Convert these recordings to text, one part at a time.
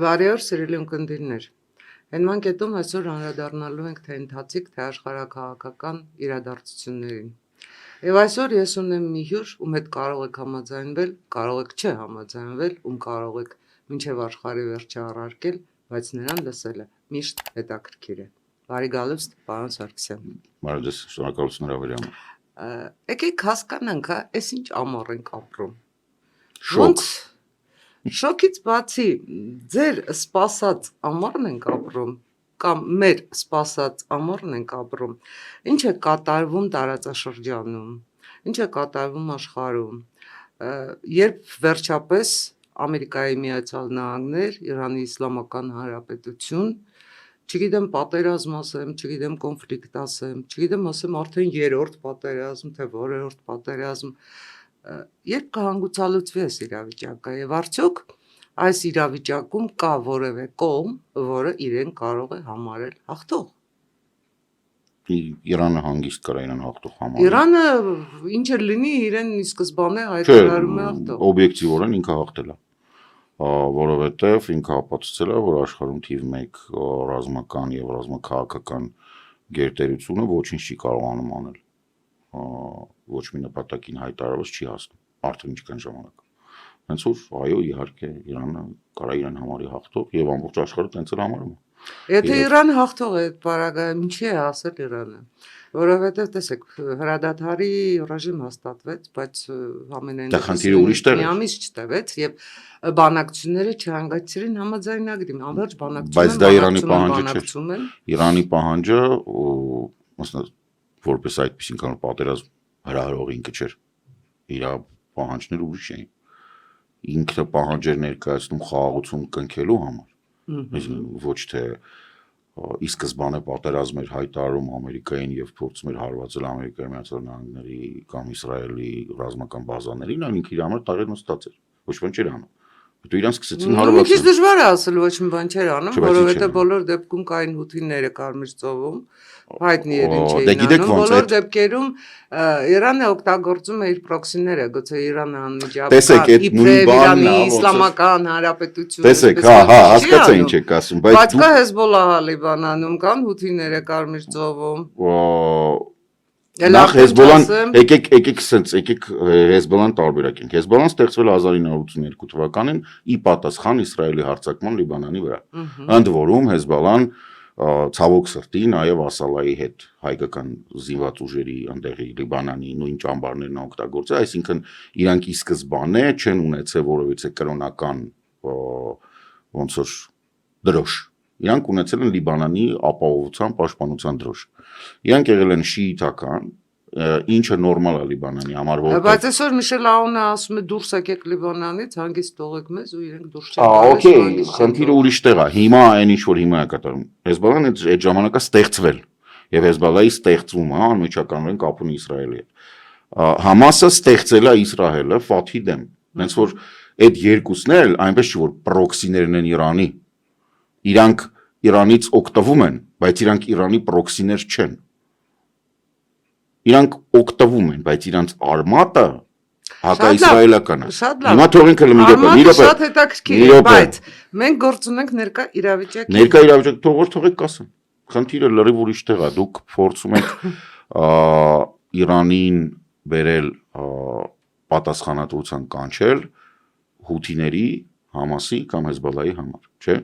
Բարի օր, սիրելի ունկնդիրներ։ Հենման կետում այսօր անդրադառնալու ենք թե ընթացիկ, թե աշխարհաքաղաքական իրադարձություններին։ Եվ այսօր ես ունեմ մի հյուր, ում հետ կարող եք համաձայնվել, կարող եք չհամաձայնվել, ում կարող եք մինչև աշխարհի վերջը առարկել, բայց նրան լսելը միշտ հետաքրքիր է։ Բարի գալուստ, պարոն Սարգսյան։ Բարի ձեզ, շնորհակալություն հրավերի համար։ Եկեք հասկանանք, այս ինչ ամառ ենք ապրում։ Շոկ։ Շոկից բացի ձեր սպասած ամառն ենք ապրում կամ մեր սպասած ամառն ենք ապրում, ինչ է կատարվում տարածաշրջանում, ինչ է կատարվում աշխարհում, երբ վերջապես Ամերիկայի Միացյալ Նահանգներ, Իրանի Իսլամական Հանրապետություն, չգիտեմ պատերազմ ասեմ, չգիտեմ կոնֆլիկտ ասեմ, չգիտեմ ասեմ արդեն երրորդ պատերազմ, թե որերորդ պատերազմ, երբ կհանգուցալուծվի այս իրավիճակը եւ արդյոք այս իրավիճակում կա որևէ կողմ, որը իրեն կարող է համարել հաղթող։ Իրանը հանգիստ կար իրեն հաղթող համարել։ Իրանը ինչ էլ լինի, իրեն ի սկզբանե հայտարարում է հաղթող։ Օբյեկտիվորեն ինքը հաղթել է, որովհետև ինքը ապացուցել է, որ աշխարհում թիվ 1 ռազմական եւ ռազմաքաղաքական գերտերությունը ոչինչ չի կարողանում անել։ Ոչ մի նպատակին հայտարարված չի հասնում արդեն ինչքան ժամանակ։ Հենց որ այո, իհարկե Իրանը կարա իրեն համարի հաղթող եւ ամբողջ աշխարհը տենց էլ համարում է։ Եթե Իրանը հաղթող է այդ պարագայում, ինչի է ասել Իրանը, որովհետեւ տեսեք, հրադադարի ռեժիմ հաստատվեց, բայց ամենայն մի ամիս չտևեց եւ բանակցությունները չհանգեցրին համաձայնագրի, անverջ բանակցությունները։ Բայց դա Իրանի պահանջը չէ։ Իրանի պահանջը, որպես այդպեսին կան պատերազմ հրահրող ինքը չէր։ Իր պահանջները ուրիշ էին։ Ինքը պահանջեր ներկայացնում խաղաղություն կնքելու համար, ոչ թե ի սկզբանե պատերազմ էր հայտարարում Ամերիկային եւ փորձում էր հարվածել Ամերիկայի Միացյալ Նահանգների կամ Իսրայելի ռազմական բազաներին, այն ինքը իր համար տարել նստած էր, ոչ ոք չէր անում։ Հետո իրանք սկսեցին հարվածել։ Մի քիչ դժվար է ասել ոչ մի բան չէր անում, որովհետեւ բոլոր դեպքում կային հութիները Կարմիր ծովում, հայտնի էր ինչ էին անում, բոլոր դեպքերում Իրանը օգտագործում է իր պրոքսիները, գուցե Իրանը անմիջապես Իրանի Իսլամական Հանրապետությունը։ Տեսեք, հասկացա ինչ եք ասում, բայց կա Հեզբոլլահը Լիբանանում, կան հութիները Կարմիր ծովում։ Նախ Հեզբոլլան, եկեք Հեզբոլլան տարբերակենք։ Հեզբոլլան ստեղծվել է 1982 թվականին ի պատասխան Իսրայելի հարձակման Լիբանանի վրա։ Ընդ որում Հեզբոլլան ցավոք սրտի նաև Ասալայի հետ հայկական զինված ուժերի ընդեղի Լիբանանի նույն ճամբարներն օգտագործել, այսինքն իրանք ի սկզբանե չեն ունեցել որևիցե կրոնական ոնց որ դրոշ։ Իրանք ունեցել են Լիբանանի ապահովության պաշտպանության դրոշ։ Իրանք եղել են շիիտական, ինչը նորմալ է Լիբանանի համար, որովհետեւ բայց այսօր Միշել Աունը ասում է դուրս եկեք Լիբանանից, հանգիստ թողեք մեզ ու իրենք դուրս չեն գալիս։ Okay, խնդիրը ուրիշ տեղ է։ Հիմա այն ինչ որ հիմա է կատարում։ Հեզբոլլան այդ ժամանակա ստեղծվել եւ Հեզբոլլայի ստեղծումը անմիջականորեն կապ ունի Իսրայելի հետ։ Համասը ստեղծել է Իսրայելը Ֆաթհի դեմ։ Հենց որ այդ երկուսն էլ այնպես չի որ պրոքսիներն են Իրանի։ Իրանք Իրանից օգտվում են, բայց իրանք Իրանի պրոքսիներ չեն։ Իրանք օգտվում են, բայց իրանց արմատը հակաիսրայելական է։ Հիմա թողենք հələ մի րոպե։ Շատ հետաքրքիր է, բայց մենք գործ ունենք ներկա իրավիճակի։ Ներկա իրավիճակը թողեք կասեմ։ Խնդիրը լրիվ ուրիշ տեղ է։ Դուք փորձում եք Իրանին բերել պատասխանատվության կանչել հութիների, Համասի կամ Հեզբոլլայի համար, չէ՞։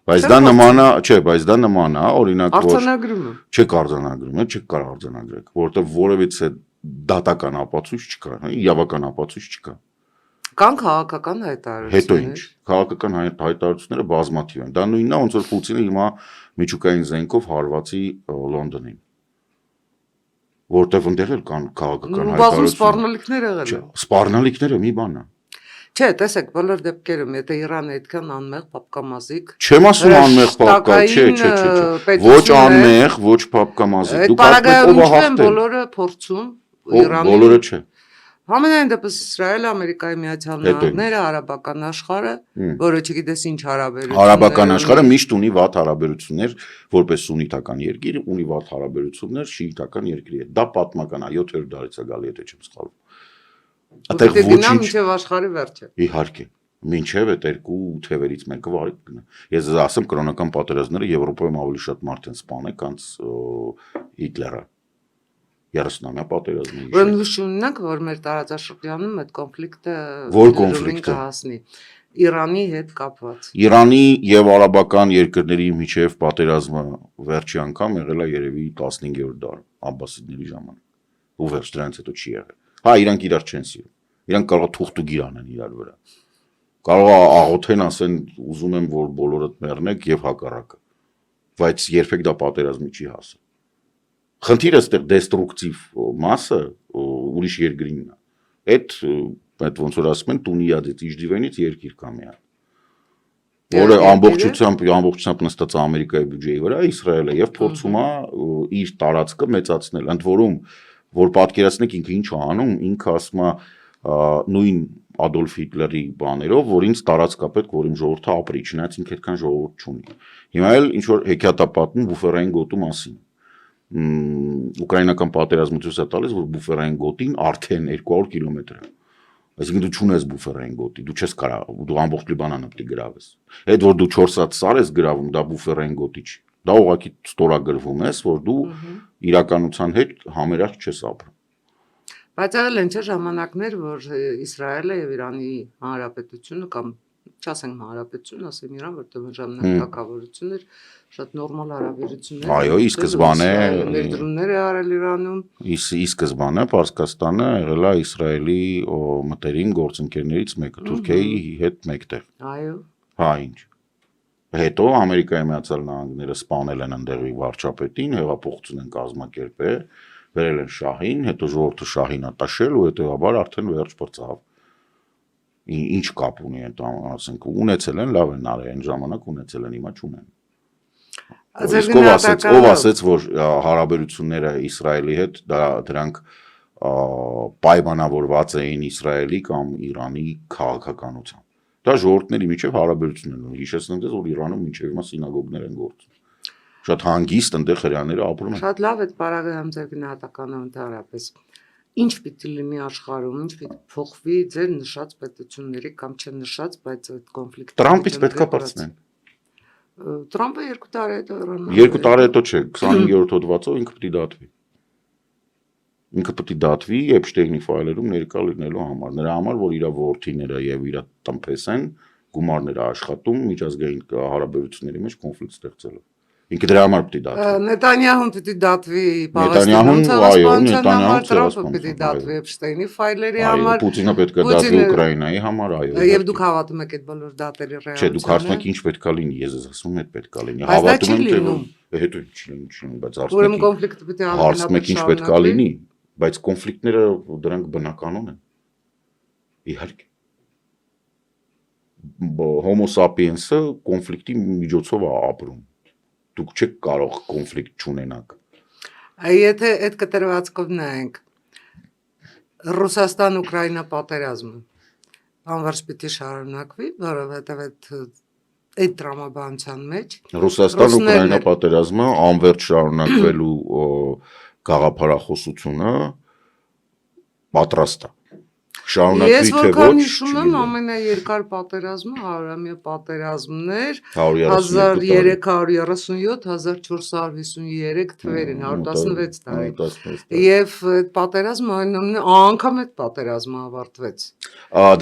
Բայց դա նման է, չէ, բայց դա նման է, օրինակ արձանագրումը։ Չեք արձանագրում, չեք կարող արձանագրեք, որովհետև որևիցե դատական ապացույց չկա, իրավական ապացույց չկա։ Կան քաղաքական հայտարարություններ։ Հետո ինչ, քաղաքական հայտարարությունները բազմաթիվ են։ Դա նույնն է, ոնց որ Պուտինը հիմա միջուկային զենքով հարվածի Լոնդոնին։ Որտեվ ընդեղ էլ կան քաղաքական հայտարարություններ։ Բազում սպառնալիքներ եղել են։ Սպառնալիքները մի բան է։ Չէ, տեսեք, բոլոր դեպքերում, եթե Իրանը այդքան անմեղ պապկամազիկ, չեմ ասում անմեղ պապկա, չէ։ Ոչ անմեղ, ոչ պապկամազիկ։ Դուք ասում եք բոլորը փորձում Իրանին։ Բոլորը չէ։ Համենայն դեպս Իսրայելը, Ամերիկայի Միացյալ Նահանգները, արաբական աշխարհը, որը չգիտես ինչ հարաբերություններ։ Արաբական աշխարհը միշտ ունի վատ հարաբերություններ, որպես սուննիտական երկիր, ունի վատ հարաբերություններ շիիտական երկրի հետ։ Դա պատմական է, 7-րդ դարից է գալի, եթե չեմ սխալվում։ Այդտեղ ոչինչ մինչև աշխարհի վերջը։ Իհարկե։ Մինչև այդ երկու թևերից մեկը վարի կգնա։ Ես ձեզ ասեմ, կրոնական պատերազմները Եվրոպայում ավելի շատ մարդ են սպանել, քան Հիտլերը։ 30-ամյա պատերազմը։ Ուրեմն լույս ունենք, որ մեր տարածաշրջանում այդ կոնֆլիկտը Որ կոնֆլիկտը կհասնի Իրանի հետ կապված։ Իրանի եւ արաբական երկրների միջև պատերազմը վերջի անգամ եղել է երևի 15-րդ դարում Աբբասիդների ժամանակ։ Ու վերջ դրանից հետո չի եղել։ Հա, իրանք իրար չեն սիրում։ Իրանք կարող է թուղթուգիր անեն իրար վրա։ Կարող է աղոթեն ասեն ուզում եմ որ բոլորդ մեռնեք եւ հակառակը։ Բայց երբեք դա պատերազմի չի հասել։ Խնդիրը այստեղ դեստրուկտիվ մասը ուրիշ երկրինն է։ Այդ ոնց որ ասում են Տունիադից Իջդիվենից երկիր կա միայն։ Որը ամբողջությամբ նստած է Ամերիկայի բյուջեի վրա, Իսրայելը եւ փորձում է իր տարածքը մեծացնել։ Ընդ որում, որ պատկերացնեք ինքը ինչ է անում, ինքը ասում է նույն Ադոլֆ Հիտլերի բաներով, որ ինձ տարածք է պետք, որ իմ ժողովուրդը ապրի, չնայած ինքը այդքան ժողովուրդ չունի։ Հիմա էլ ինչ որ հեքիաթապատում բուֆերային գոտու մասին։ Ուկրաինական պատերազմը ցույց է տալիս, որ բուֆերային գոտին արդեն 200 կիլոմետր է։ Այսինքն դու չունես բուֆերային գոտի, դու չես կարող, դու ամբողջ Լիբանանը պետք է գրավես։ Այդ որ դու 4 հատ սար ես գրավում, դա բուֆերային գոտի չի։ Դա ուղղակի ստորագրվում ես, որ դու իրականության հետ համերաշխ չես ապրում։ Բայց եղել են չէ ժամանակներ, որ Իսրայելը եւ Իրանի Հանրապետությունը կամ չասենք Հանրապետություն, ասեմ Իրան, որտեղ ժամանակ թակավորություն էր, շատ նորմալ հարաբերություններ։ Այո, ի սկզբանե ներդրումներ է արել Իրանում։ Ի սկզբանե Պարսկաստանը եղել է Իսրայելի մտերիմ գործընկերներից մեկը, Թուրքիայի հետ մեկտեղ։ Այո։ Հա, ինչ։ Հետո Ամերիկայի Միացյալ Նահանգները սպանել են ընդեղի վարչապետին, հեղափոխություն են կազմակերպել, վերել են շահին, հետո ժողովուրդը շահին ատաշել ու հետեւաբար արդեն վերջ բրծավ։ Ինչ կապ ունի այդ, ասենք, ունեցել են, լավ են արել, այն ժամանակ ունեցել են, հիմա չունեն։ Ով ասեց, որ հարաբերությունները Իսրայելի հետ դրանք պայմանավորված էին Իսրայելի կամ Իրանի քաղաքականությամբ։ Դա ժողովուրդների միջև հարաբերություններ են։ Հիշեցնեմ ձեզ, որ Իրանում մինչև հիմա սինագոգներ են գործում։ Շատ հանգիստ այնտեղ հрьяաները ապրում են։ Շատ լավ է բարակայում ձեր գնահատականը ընդհանրապես։ Ինչ պիտի լինի աշխարհում, ինչ պիտի փոխվի ձեր նշած պետությունների կամ չնշած, բայց այդ կոնֆլիկտը Տրամպից պետք է բացնեն։ Տրամպը 2 տարի հետո Իրանը 2 տարի հետո չէ, 25-րդ հոդվածով ինքը պետք է դատվի։ Ինքը պետք է դատվի Էփշտեյնի ֆայլերում ներկա լինելու համար։ Նրա համար, որ իր որդիները եւ իր տնտեսեն գումարները աշխատում միջազգային հարաբերությունների մեջ կոնֆլիկտ ստեղծելով։ Ինքը դրա համար պետք է դատվի։ Նետանյահուն պետք է դատվի Պաղեստինում ցեղասպանության համար, Տրամպը պետք է դատվի Էփշտեյնի ֆայլերի համար, Պուտինը պետք է դատվի Ուկրաինայի համար, այո։ Եվ դուք հավատում եք այդ բոլոր դատերի ռեալությանը։ Չէ, դուք հարցնում եք ինչ պետք է լինի, ես ասում եմ, այդ պետք է լինի։ Հավատում եմ, թե հետո չի, բայց ուրեմն կոնֆլիկտը պետք է հարցնում եք ինչ պետք է լինի, բայց կոնֆլիկտները դրանք բնականon են։ Իհարկե։ Homo sapiens-ը կոնֆլիկտի միջոցով է ապրում։ Դուք չեք կարող կոնֆլիկտ չունենաք։ Եթե այդ կտրվածքով նայենք Ռուսաստան-Ուկրաինա պատերազմը անվերջ պիտի շարունակվի, որովհետև այդ տրամաբանության մեջ Ռուսաստան-Ուկրաինա պատերազմը անվերջ շարունակվելու գաղափարախոսությունը պատրաստ է։ Շարունակվի թե ոչ։ Ես հիշում եմ ամենաերկար պատերազմը 100-ամյա պատերազմներ 1337-1453 թվերին 116 տարի։ Եվ այդ պատերազմը անգամ այդ պատերազմը ավարտվեց։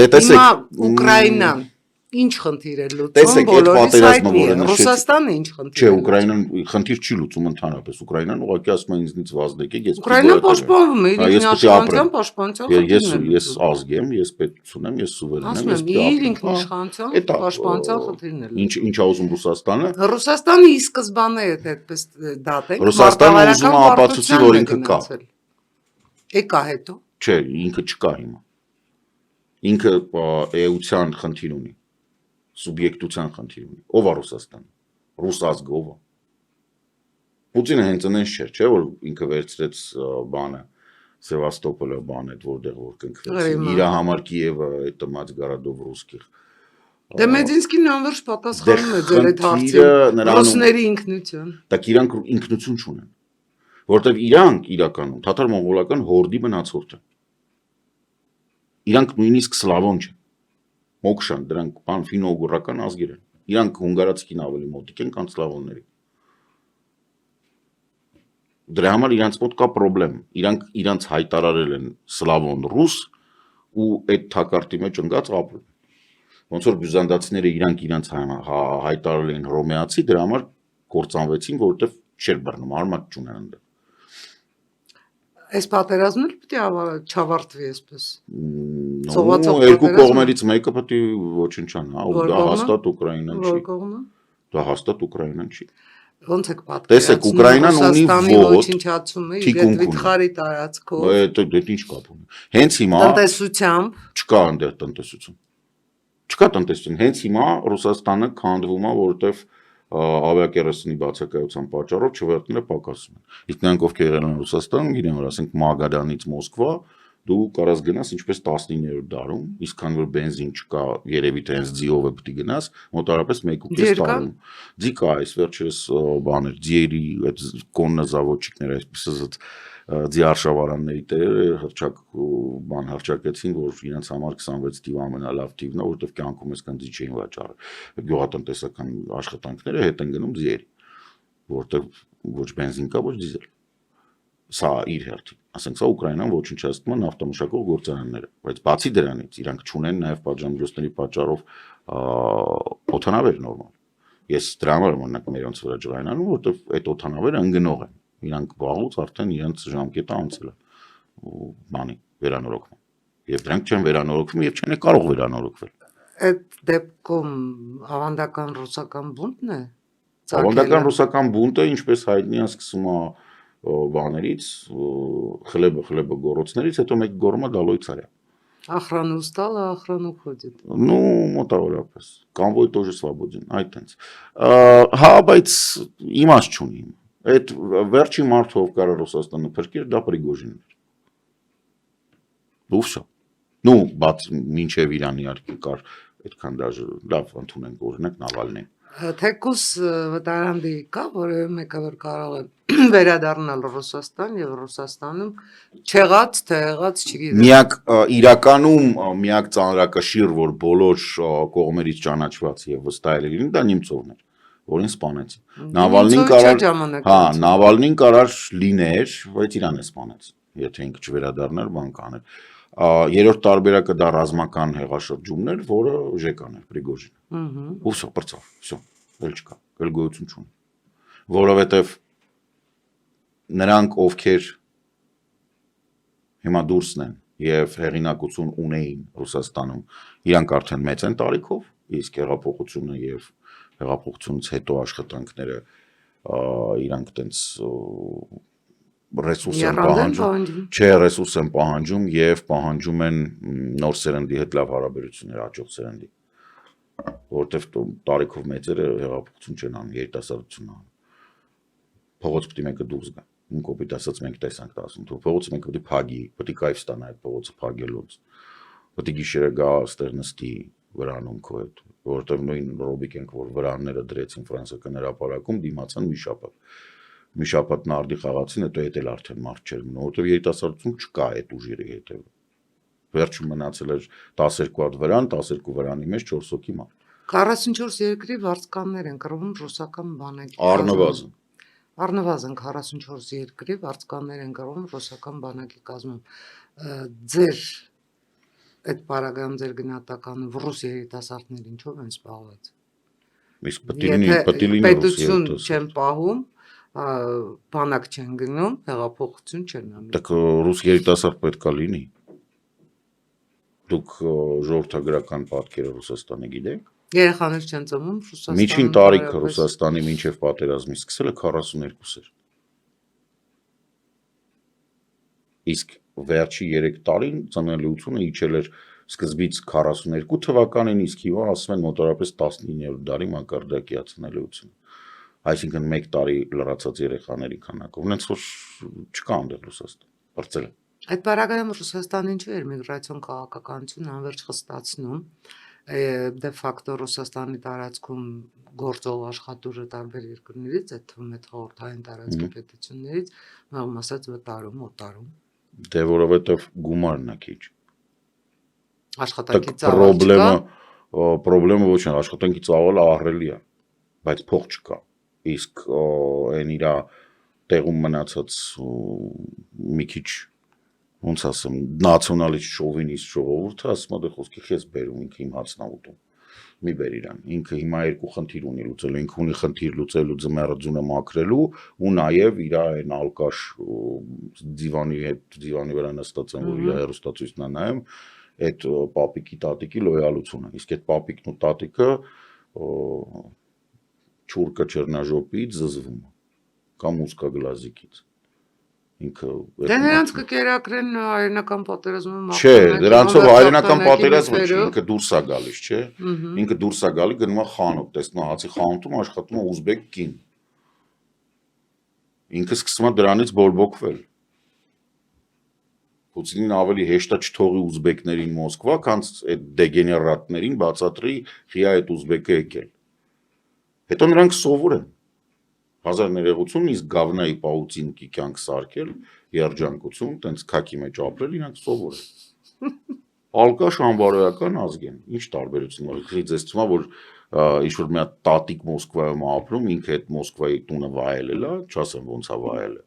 Դե տեսեք, հիմա Ուկրաինան ինչ խնդիր է լուծում, բոլորիս հայտնի է, Ռուսաստանը ինչ խնդիր է։ Չէ, Ուկրաինան խնդիր չի լուծում ընդհանրապես, Ուկրաինան ուղղակի ասում է ինձնից վազդեկեք, ես Ուկրաինան պաշտպանվում է իր ինքնիշխանության պաշտպանության խնդիրն է։ Ես ազգ եմ, ես պետություն եմ, ես սուվերեն եմ, ես իր ինքնիշխանության պաշտպանության խնդիրն է։ Ինչ է ուզում Ռուսաստանը։ Ռուսաստանը ի սկզբանե եթե այդպես դատենք, Ռուսաստանը ուզում է ապացուցի, որ ինքը կա։ Եկա հետո։ Չէ, ինքը չկա հիմա։ Ինքը էության խնդիր ունի, սուբյեկտության խնդիր ունի։ Ով է Ռուսաստանը։ Ռուս ազգը ով է։ Պուտինը հենց այնպես չէր, չէ, որ ինքը վերցրեց բանը Սևաստոպոլը բան այդ որտեղ որ կնքվեց։ Իր համար Կիևը այդ տմած Գարադով ռուսկի։ Դե Մեդինսկին անվերջ պատասխանում է ձեր այդ հարցին։ Ռուսների ինքնություն։ Դակ իրանք ինքնություն չունեն։ Որտեվ իրանք իրականում թաթար-մոնղոլական հորդի մնացորդ են։ Իրանք նույնիսկ սլավոն չեն։ Մոքշան, դրանք բան ֆինո-ուգուրական ազգեր են։ Իրանք հունգարացիքին ավելի մոտիկ են, քան սլավոնների։ Դրա համար իրանց մոտ կա խնդրեմ։ Իրանք իրանց հայտարարել են սլավոն ռուս ու այդ թակարդի մեջ ընկած ապրում։ Ոնց որ բյուզանդացիները իրանք հայտարարել էին հռոմեացի, դրա համար կործանվեցին, որովհետև չէր բռնում, արմատ չունեն այնտեղ։ Այս պատերազմը պետք է չավարտվի այսպես։ Երկու կողմերից մեկը պետք է ոչնչան, հա, ու դա հաստատ Ուկրաինան չի։ Որ կողմը։ Դա հաստատ Ուկրաինան չի։ Ոնց եք պատկերացնում։ Տեսեք, Ուկրաինան ունի ոչնչացումը իր վիթխարի տարածքով։ Դա ինչ կապ ունի։ Հենց հիմա տնտեսությամբ չկա այնտեղ տնտեսություն։ Չկա տնտեսություն։ Հենց հիմա Ռուսաստանը քանդվում է, որովհետև ավիակերեսնի բացակայության պատճառով չվերթները պակասում են։ Իսկ նրանք ովքեր եղել են Ռուսաստանում, գիտեն, որ ասենք Մագադանից Մոսկվա դու կարաս գնաս ինչպես 19-րդ դարում, իսկ քան որ բենզին չկա, երևի թե հենց ձիով է պետք է գնաս, մոտարապես 1.5 տարում։ Ձի կա, այս վերջերս բաներ, ձիերի այդ կոննազավոճիկները, այսպես ասած ձի արշավարանների տերը հրճակեցին, որ իրենց համար 26 թիվը ամենալավ թիվն է, որովհետև կյանքում այսքան ձի չէին վաճառել։ Գյուղատնտեսական աշխատանքները հետ են գնում ձիերի, որովհետև ոչ բենզին կա, ոչ դիզել։ Սա իր հերթին, ասենք սա Ուկրաինան ոչնչացնում է նավթամշակող գործարանները, բայց բացի դրանից իրանք չունեն նաև պատժամիջոցների պատճառով օդանավեր նորմալ։ Ես դրա համար մենակ մերոնց վրա ջղայնանում, որովհետև այդ օդանավերը ընկնող են, իրանք վաղուց արդեն իրենց ժամկետը անցել է բանի վերանորոգման, եւ դրանք չեն վերանորոգվում եւ չեն կարող վերանորոգվել։ Այդ դեպքում ավանդական ռուսական բունտն է։ Ավանդական ռուսական բունտը, ինչպես հայտնի է, սկսում է բաներից, խլեբը գորոցներից, հետո մեկ գորմը դալոյ царя։ Охрану устала, охрану ходит։ Ну, մոտավորապես։ Конвой тоже свободен, այդտենց։ Հա, բայց իմաստ չունի։ Այդ վերջին մարդը ով կարա Ռուսաստանը փրկեր, դա Պրիգոժինն էր։ Դուշա։ Ну, բաց մինչև Իրան իհարկե կար այդքան դաժե լավ ընդունենք օրինակ Նավալնին։ Թեկուս վտարանդի կա, որը մեկը որ կարող է վերադառնալ Ռուսաստան եւ Ռուսաստանում չեղած, թե եղած չգիտեմ։ Միակ իրականում միակ ծանրակշիռ, որ բոլոր կողմերից ճանաչված եւ վստահ էր լինի, դա Նիմցովն էր, որին սպանեցին։ Նավալնին կարար, հա, Նավալնին կարար լիներ, բայց Իրան է սպանեց։ Եթե ինքը չվերադառներ, բան կաներ։ Երրորդ տարբերակը դա ռազմական հեղաշրջումն էր, որը Ժեկան էր, Պրիգոժինը։ Ու всё, բրծավ, всё, էլ չկա, էլ գոյություն չունի։ Որովհետև նրանք ովքեր հիմա դուրսն են եւ հեղինակություն ունեին Ռուսաստանում, իրանք արդեն մեծ են տարիքով, իսկ հեղափոխությունը եւ հեղափոխությունից հետո աշխատանքները իրանք տենց ռեսուրս են պահանջում, չէ, ռեսուրս են պահանջում եւ պահանջում են նոր սերնդի հետ լավ հարաբերություններ, հաջող սերնդի, որովհետեւ տարիքով մեծերը հեղափոխություն չեն անում, երիտասարդություն անում։ Փողոց պետք է մեկը դուրս գա։ Կոպիտ ասած մենք տեսանք 10 թվականին, փողոցը մենք պետք է փագի, պետք է կայֆ ստանա այդ փողոցը փագելուց։ Պետք է գիշերը գա ստեղ նստի վրանում քո հետ, որովհետեւ նույն ռոբիկենք, որ վրանները դրեցին ֆրանսիական հրապարակում, դիմացան մի շաբաթ նարդի խաղացին, հետո հետ էլ արդեն մարդ չէր մնում, որովհետեւ երիտասարդություն չկա այդ ուժերի հետևը։ Վերջում մնացել էր 12 հատ վրան, 12 վրանի մեջ 4 հոգի մարդ։ 44 երկրի վարձկաններ են կրվում ռուսական բանակի։ Առնվազն 44 երկրի վարձկաններ են կրվում ռուսական բանակի կազմում։ Ձեր այդ պարագայում ձեր գնահատականը ռուս երիտասարդներ ինչով են զբաղված։ Իսկ պետք է լինի պետություն չեն պահում, բանակ չեն գնում, հեղափոխություն չեն անում։ Դուք ռուս երիտասարդ պետք է լինի։ Դուք ժողովրդագրական պատկերը Ռուսաստանի գիտեք։ Երեխաներ չեն ծնվում Ռուսաստանում։ Միջին տարիքը Ռուսաստանի մինչև պատերազմի սկսելը 42 էր։ Իսկ վերջի 3 տարին ծնելիությունը իջել էր սկզբից 42 թվականին, իսկ հիմա ասում են մոտավորապես 19-րդ դարի մակարդակի ծնելիությունը։ Այսինքն 1 տարի լրացած երեխաների քանակով։ Նենց որ չկա այնտեղ Ռուսաստան։ Բրծել է։ Այդ պարագայում Ռուսաստանը ինչու էր միգրացիոն քաղաքականություն անverջ խստացնում։ Դե ֆակտո Ռուսաստանի տարածքում գործող աշխատուժը տարբեր երկրներից, այդ թվում է խորհրդային տարածքի պետություններից, մեղմ ասած վտարում, օտարում։ Դե որովհետև գումարն է քիչ։ Աշխատանքի ծավալը չկա։ պրոբլեմը ոչ է, աշխատանքի ծավալը ահռելի է, բայց փող չկա։ Իսկ այն իր տեղում մնացած մի քիչ ոնց ասեմ, նացիոնալիստ շովինիստ ժողովուրդը ասում է դե խոսքի քեզ բերում, ինքը իմ հացն է ուտում։ Մի բեր իրան։ Ինքը հիմա երկու խնդիր ունի լուծելու, ինքը ունի խնդիր լուծելու ձմեռը ձունը մաքրելու ու նաև իր այն ալկաշ դիվանի հետ դիվանի վրա նստած են, որ իր հեռուստացույցն է նայում, այդ պապիկի տատիկի լոյալությունը։ Իսկ այդ պապիկն ու տատիկը չուրկը չեռնաժոպից զզվում է կամ ուսկա գլազիկից։ Ինքը Դե նրանց կկերակրեն հայրենական պատերազմում Չէ, դրանցով հայրենական պատերազմը չի, ինքը դուրս է գալիս, չէ։ Ինքը դուրս է գալի, գնում է խանութ, տեսնում է հացի խանութում աշխատում է ուզբեկ կին։ Ինքը սկսում է դրանից բորբոքվել։ Պուտինին ավելի հեշտ է չթողի ուզբեկներին Մոսկվա, քան այդ դեգեներատներին բացատրի խիա այդ ուզբեկը եկել։ Հետո նրանք սովոր են։ 1980 իսկ գավնայի պաուտինկի կյանք սարքել, երջանկություն, տենց քաքի մեջ ապրել, իրանք սովոր են։ Ալկաշ անբարոյական ազգ են, ինչ տարբերություն ունի։ Ձեզ թվում է, որ ինչ-որ մի հատ տատիկ Մոսկվայում ապրում, ինքը այդ Մոսկվայի տունը վայելել է, չասեմ ոնց է վայելել։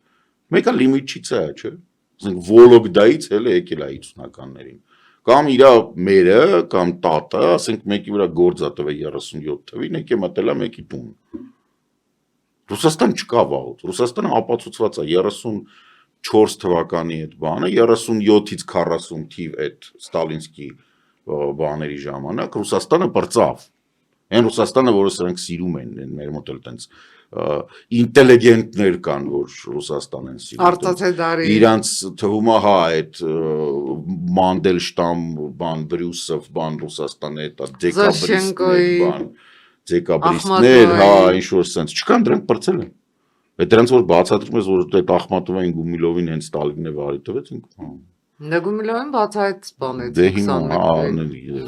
Մեկը լիմիջից է, չէ։ Ասենք Վոլոգդայից էլ եկել է 50-ականներին։ Կամ իր մերը, կամ տատը, ասենք մեկի վրա գործ է տվել 37 թվին, եկե մտել է մեկի տուն։ Ռուսաստան չկա վաղուց, Ռուսաստանը ապացուցված է 34 թվականի այդ բանը, 37-ից 40 թիվ այդ Ստալինսկի բաների ժամանակ Ռուսաստանը բրծավ։ Այն Ռուսաստանը, որը սրանք սիրում են, մեր մոտ էլ տենց ինտելիգենտներ կան, որ Ռուսաստան են սիրում։ Արծաթե դարի։ Իրանց թվում է, հա, այդ Մանդելշտամ, բան Բրյուսով, բան Ռուսաստանի այդ դեկաբրիստներ, բան դեկաբրիստներ, հա, ինչ-որ սենց, չկան դրանք բրծել են։ Այդ դրանց որ բացատրում ես, որ այդ Ախմատովային Գումիլովին հենց Ստալինն է վարի տվեց, Գումիլովին բացահայտ բանեց։ Դե հիմա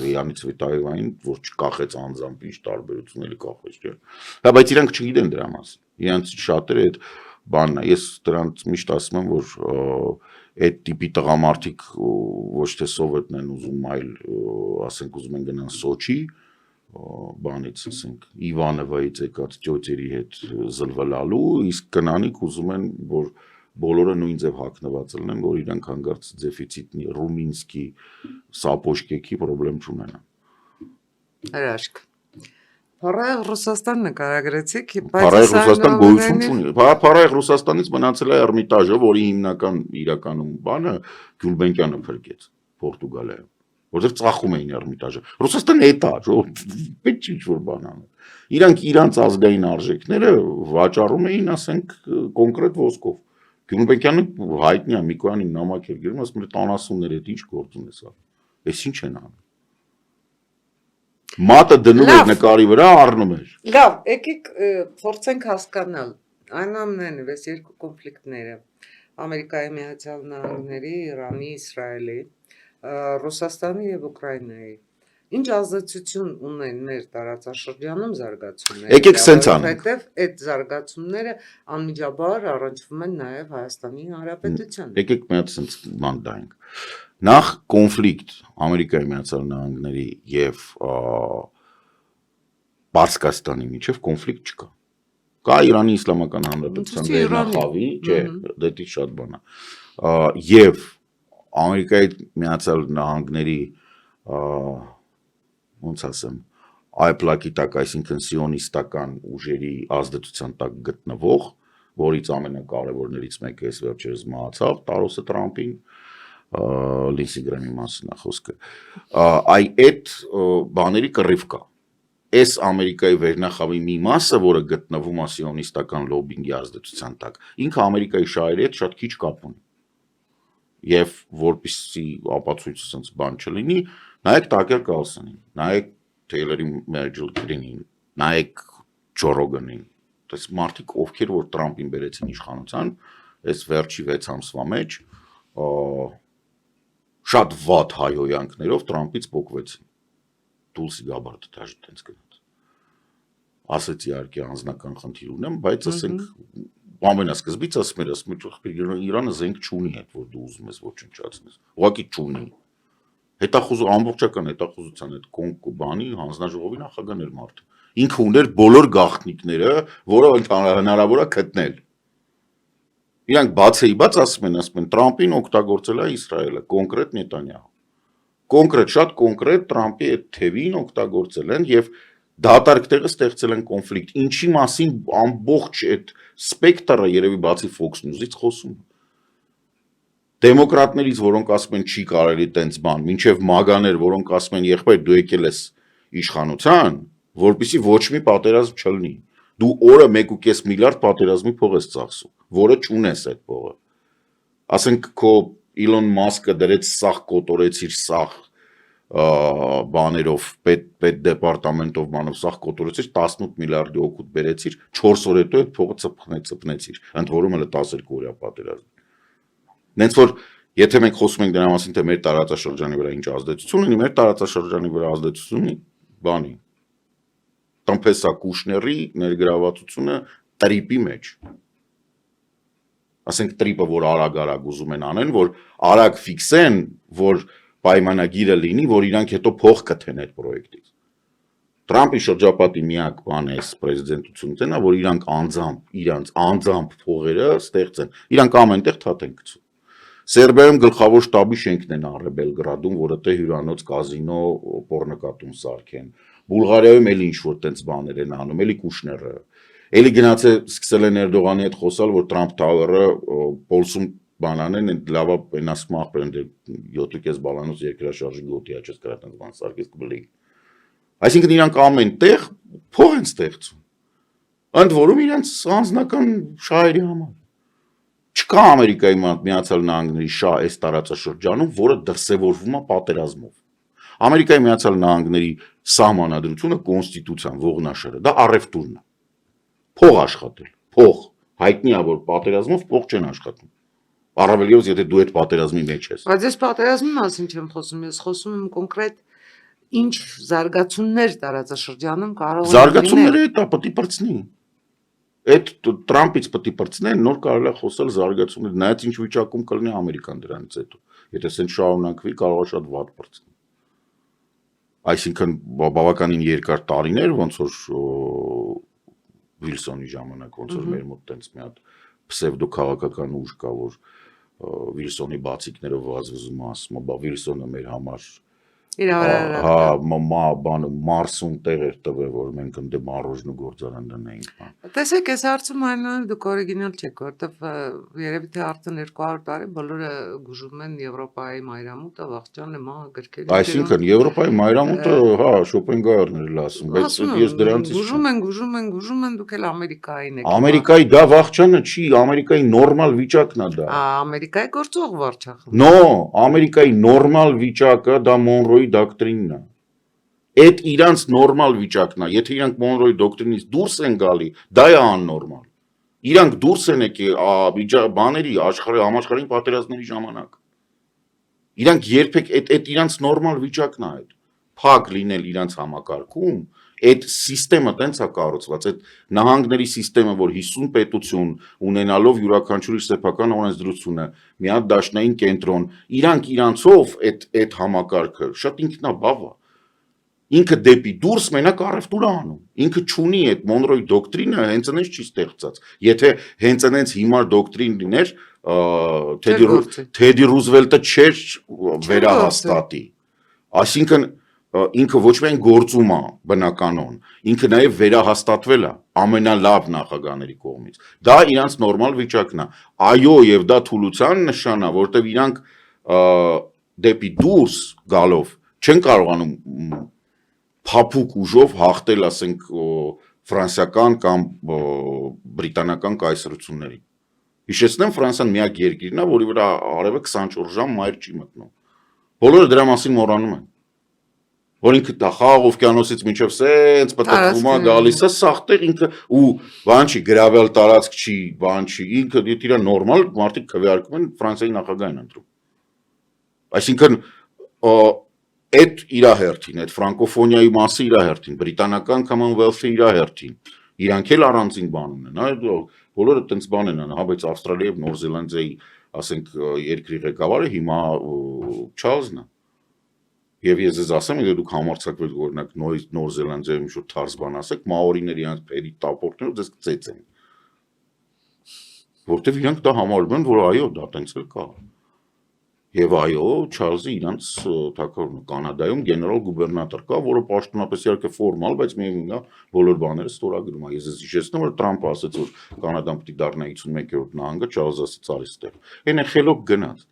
Յանի Ցվետաևային, որ չկախեց անձամբ ինչ տարբերություն էլի կախեց, չէ։ Հա, բայց իրանք չգիտեն դրա մասին։ Իրանց շատերը այդ բանն է։ Ես դրանց միշտ ասում եմ, որ այդ տիպի տղամարդիկ ոչ թե սովետն են ուզում, այլ ասենք ուզում են գնան Սոչի, բանից ասենք Իվանովայից եկած ճոճերի հետ զլվալալու, իսկ կնանիկ ուզում են, որ բոլորը նույն ձև հագնված լինեն, որ իրանք հանգարց դեֆիցիտ ռումինսկի սապոշկեքի պրոբլեմ չունենան։ Հրաշք։ Փառայեղ Ռուսաստան նկարագրեցիք, Փառայեղ Ռուսաստան գոյություն չունի։ Փառայեղ Ռուսաստանից մնացել է Էրմիտաժը, որի հիմնական իրականում բանը Գյուլբենկյանը փրկեց Պորտուգալիայում, որտեղ ծախում էին Էրմիտաժը։ Ռուսաստանը էտա, պետք չի ինչ-որ բան անել։ Իրանք իրանց ազգային արժեքները վաճառում էին, ասենք, կոնկրետ ոսկով։ Գյուլբենկյանը հայտնի է Միկոյանի նամակ էր գրում, ասում էր տանասուններ հետ ինչ գործ ունես ա։ Էս ինչ են անում։ Մատը դնում էր նկարի վրա, առնում էր։ Լավ, եկեք փորձենք հասկանալ այնուամենայնիվ այս երկու կոնֆլիկտները Ամերիկայի Միացյալ Նահանգների, Իրանի, Իսրայելի, Ռուսաստանի եւ Ուկրաինայի ինչ ազդեցություն ունեն մեր տարածաշրջանում զարգացումները։ Եկեք սենց անենք։ Որովհետեւ այդ զարգացումները անմիջաբար առնչվում են նաեւ Հայաստանի Հանրապետության։ Եկեք մի հատ սենց բան տանք։ Նախ կոնֆլիկտ Ամերիկայի Միացյալ Նահանգների եւ Պարսկաստանի միջև կոնֆլիկտ չկա։ Կա Իրանի Իսլամական Հանրապետության վերնախավի, չէ, դա շատ բան է։ Եվ Ամերիկայի Միացյալ Նահանգների ոնց ասեմ, այպլակի տակ, այսինքն սիոնիստական ուժերի ազդեցության տակ գտնվող, որից ամենակարևորներից մեկը էս վերջերս մահացավ, Տարոսը Տրամփին, Լինսի Գրեմի մասին է խոսքը։ Այդ բաների կռիվ կա։ Այս Ամերիկայի վերնախավի մի մասը, որը գտնվում է սիոնիստական լոբինգի ազդեցության տակ, ինքը Ամերիկայի շահերի հետ շատ քիչ կապ ունի։ Եվ որպեսզի ապացույցը sense բան չլինի, նայեք Տակեր Կարլսոնին, նայեք Թեյլերի Մեջլգրինին, նայեք Ջո Ռոգանին, այս մարդիկ ովքեր որ Տրամփին բերեցին իշխանության, այս վերջի 6 ամսվա մեջ շատ վատ հայհոյանքներով Տրամփից փոխվեցին։ Դուլսի Գաբարդը դաժե տենց գնաց։ Ասեցի իհարկե անձնական խնդիր ունեմ, բայց ասենք ամենասկզբից ասում էր Իրանը զենք չունի այդ որ դու ուզում ես ոչնչացնես։ Ուղղակի չունի։ Ամբողջական հետախուզության այդ բանի հանձնաժողովի նախագահն էր մարդը։ Ինքը ուներ բոլոր գաղտնիքները, որը հնարավոր է գտնել։ Իրանք բաց ասում են Տրամպին օգտագործել է Իսրայելը, կոնկրետ Նետանյահու։ Շատ կոնկրետ Տրամպի այդ թևին օգտագործել են եւ դատարկ տեղը ստեղծել են կոնֆլիկտ։ Ինչի մասին ամբողջ այդ սպեկտրը երևի բացի Fox News-ից խոսում։ Դեմոկրատներից, որոնք ասում են չի կարելի տենց բան, մինչև մագաներ, որոնք ասում են եղբայր դու եկել ես իշխանության, որպեսզի ոչ մի պատերազմ չլինի։ Դու օրը 1.5 միլիարդ պատերազմի փող ես ծախսում, որը չունես այդ փողը։ Ասենք քո Իլոն Մասկը դրեց սախ կոտորեցիր սախ բաներով պետ դեպարտամենտով բանով սախ կոտորեցիր 18 միլիարդի օգուտ բերեցիր 4 օր հետո այդ փողը ծփնեցիր ընդ որում էլ 12 օրյա պատերազմ։ Նենց որ եթե մենք խոսում ենք դրա մասին թե մեր տարածաշրջանի վրա ինչ ազդեցություն ունի, մեր տարածաշրջանի վրա ազդեցություն ունի բանի Տամպեսա Կուշների ներգրավվածությունը տրիպի մեջ։ Ասենք տրիպը, որ արագ ուզում են անեն, որ արագ ֆիքսեն, որ պայմանագիրը լինի, որ իրանք հետո փող կթեն այդ պրոյեկտից։ Տրամպի շրջապատի միակ բանը էս պրեզիդենտությունն է, որ իրանք անձամբ փողերը ստեղծեն։ Իրանք ամենտեղ թաթ են գցում։ Սերբիայում գլխավոր շտաբի շենքն են առել Բելգրադում, որը թե հյուրանոց կազինո պոռնոկատուն սարքեն։ Բուլղարիայում էլի ինչ-որ տենց բաներ են անում, էլի Կուշները։ Էլի գնաց է սկսել են Էրդողանի հետ խոսալ, որ Trump Tower-ը Պոլսում բանանեն, լավա պենասկում աղբեր են 7.5 բալանոց երկրաշարժի գոտի աչես կրա տենց բան սարքես կբլեի։ Այսինքն իրանք ամենտեղ փող են ստեղծում։ Ընդ որում իրանք անձնական շահերի համար։ Չկա Ամերիկայի Միացյալ Նահանգների շահ այս տարածաշրջանում, որը դրսևորվում է պատերազմով։ Ամերիկայի Միացյալ Նահանգների սահմանադրությունը կոնստիտուցիան ողնաշերը, դա առևտուրն է։ Փող աշխատել, փող, հայտնի է, որ պատերազմով փող չեն աշխատում։ Առավել ևս եթե դու այդ պատերազմի մեջ ես։ Բայց ես պատերազմի մասին չեմ խոսում, ես խոսում եմ կոնկրետ ինչ զարգացումներ տարածաշրջանում կարող են լինել։ Զարգացումները դա պետք է բրցնի։ Այդ Տրամպից պետք է բրցնեն, նոր կարելի է խոսել զարգացումներ, նայած ինչ վիճակում կլինի Ամերիկան դրանից հետո։ Եթե սենց շարունակվի, կարող է շատ վատ բրցնի։ Այսինքն բավականին երկար տարիներ, ոնց որ Վիլսոնի ժամանակ, ոնց որ մեր մոտ տենց մի հատ պսևդո քաղաքական ուժ կա, որ Վիլսոնի բացիկներով վազվզում ասում, բա Վիլսոնը մեր համար Մարսում տեղ էր տվել, որ մենք ընդ մարոժն ու գործարան դնեինք։ Տեսեք, այս հարցում այնուամենայնիվ դուք օրիգինալ չեք, որովհետև երևի թե արդեն 200 տարի բոլորը գուժում են Եվրոպայի մայրամուտը, վաղճան նեմա գրքերի։ Այսինքն Եվրոպայի մայրամուտը, հա, Շոպենհաուերն էր ասում, բայց ես դրանից գուժում են, դուք էլ Ամերիկային եք։ Ամերիկայի դա վաղճանը չի, Ամերիկայի նորմալ վիճակն է դա։ Ամերիկայի գործող վարչախմբը։ No, Ամերիկայի նորմալ վիճակը դա Մոնրոյի դոկտրինն է։ Այդ իրանց նորմալ վիճակն է։ Եթե իրանք Մոնրոյի դոկտրինից դուրս են գալի, դա է աննորմալ։ Իրանք դուրս են եկել բաների համաշխարհային պատերազմների ժամանակ։ Իրանք երբեք այդ իրանց նորմալ վիճակն է այդ։ Փակ լինել իրանց համակարգում, այդ համակարգը տենց է կառուցված, այդ նահանգների համակարգը, որ 50 պետություն ունենալով յուրաքանչյուրի սեփական օրենսդրությունը, մի հատ դաշնային կենտրոն, իրանք իրանցով այդ համակարգը շատ ինքնաբավ է։ Ինքը դեպի դուրս մենակ առևտուր է անում։ Ինքը չունի այդ Մոնրոյի դոկտրինը, հենց այնպես չի ստեղծած։ Եթե հենց այնպես հիմար դոկտրին լիներ, Թեդի Ռուզվելտը չէր վերահաստատի։ Այսինքն ինքը ոչ միայն գործում է բնականon, ինքը նաև վերահաստատվել է ամենալավ նախագահների կողմից։ Դա իրանց նորմալ վիճակն է։ Այո, եւ դա թուլության նշան է, որտեղ իրանք դեպի դուրս գալով չեն կարողանում փափուկ ուժով հաղթել, ասենք, ֆրանսիական կամ բրիտանական կայսրությունների։ Հիշեցնեմ, Ֆրանսիան միակ երկիրն է, որի վրա արևը 24 ժամ մայր չի մտնում։ Բոլորը դրա մասին մոռանում են։ Որ ինքը դա Խաղաղ օվկիանոսից մինչև սենց պտտվում է գալիս է, սաղտեղ ինքը ու բան չի, գրավել տարածք չի, բան չի, ինքը դիտիրա նորմալ մարդիկ քվեարկում են Ֆրանսիայի նախագահին ընտրում։ Այսինքն այդ իր հերթին, այդ ֆրանկոֆոնիայի մասը իր հերթին, բրիտանական Commonwealth-ը իր հերթին, իրանք էլ առանձին բան ունեն, հա, բոլորը տենց բան են անում, հա, բայց Ավստրալիայի եւ Նոր Զելանդիայի, ասենք, երկրի ղեկավարը հիմա Չարլզն է։ Եվ ես ձեզ ասեմ, եթե դուք համարձակվեք օրինակ Նոր Զելանդիայում ինչ-որ թարս բան ասեք, մաորիների իրանք փերի տապորտներով ձեզ կծեծեն։ Որտեվ իրանք դա համարում են, որ այո, դա տենց էլ կա։ Եվ այո, Չարլզը իրանց թագավորն Կանադայում գեներալ գուբերնատոր կա, որը պաշտոնապես իհարկե ֆորմալ, բայց միևնույն է, բոլոր բաները ստորագրում է։ Ես ձեզ հիշեցնում, որ Թրամփը ասաց, որ Կանադան պետք է դառնա 51-րդ նահանգը, Չարլզը ասաց արի ստեղ։ Այն է խելոք գնաց։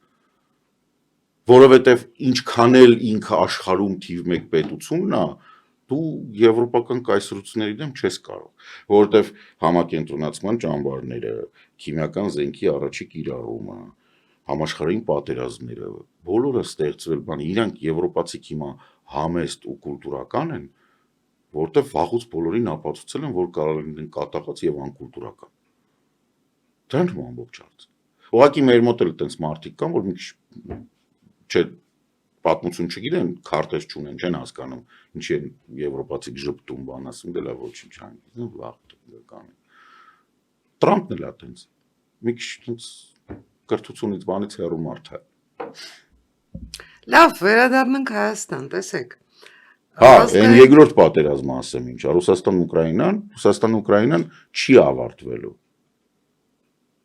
Որովհետև ինչքան էլ ինքը աշխարհում թիվ 1 պետությունն է, դու եվրոպական կայսրությունների դեմ չես կարող, որովհետև համակենտրոնացման ճամբարները, քիմիական զենքի առաջի կիրառումը, համաշխարհային պատերազմները, բոլորը ստեղծվել բան, իրանք եվրոպացիք հիմա համեստ ու կուլտուրական են, որովհետև վաղուց բոլորին ապացուցել են, որ կարող են կատաղած եւ անկուլտուրական։ Դրանք ամբողջ հարց։ Ուղղակի մեր մոտ էլ այդպես մարդիկ կան, որ մի քիչ չէ պատմություն չգիտեն, քարտեզ չունեն, չեն հասկանում, ինչի են եվրոպացիք ժպտում, բան ասում, դե լավ ոչինչ անգին, վաղ կան։ Տրամփն էլ է այդպես։ Մի քիչ այդպես կրթությունից բանից հեռու մարդ է։ Լավ, վերադառնանք Հայաստան, տեսեք։ Հա, այն երկրորդ պատերազմը ասեմ ինչ, Ռուսաստան-Ուկրաինան չի ավարտվելու։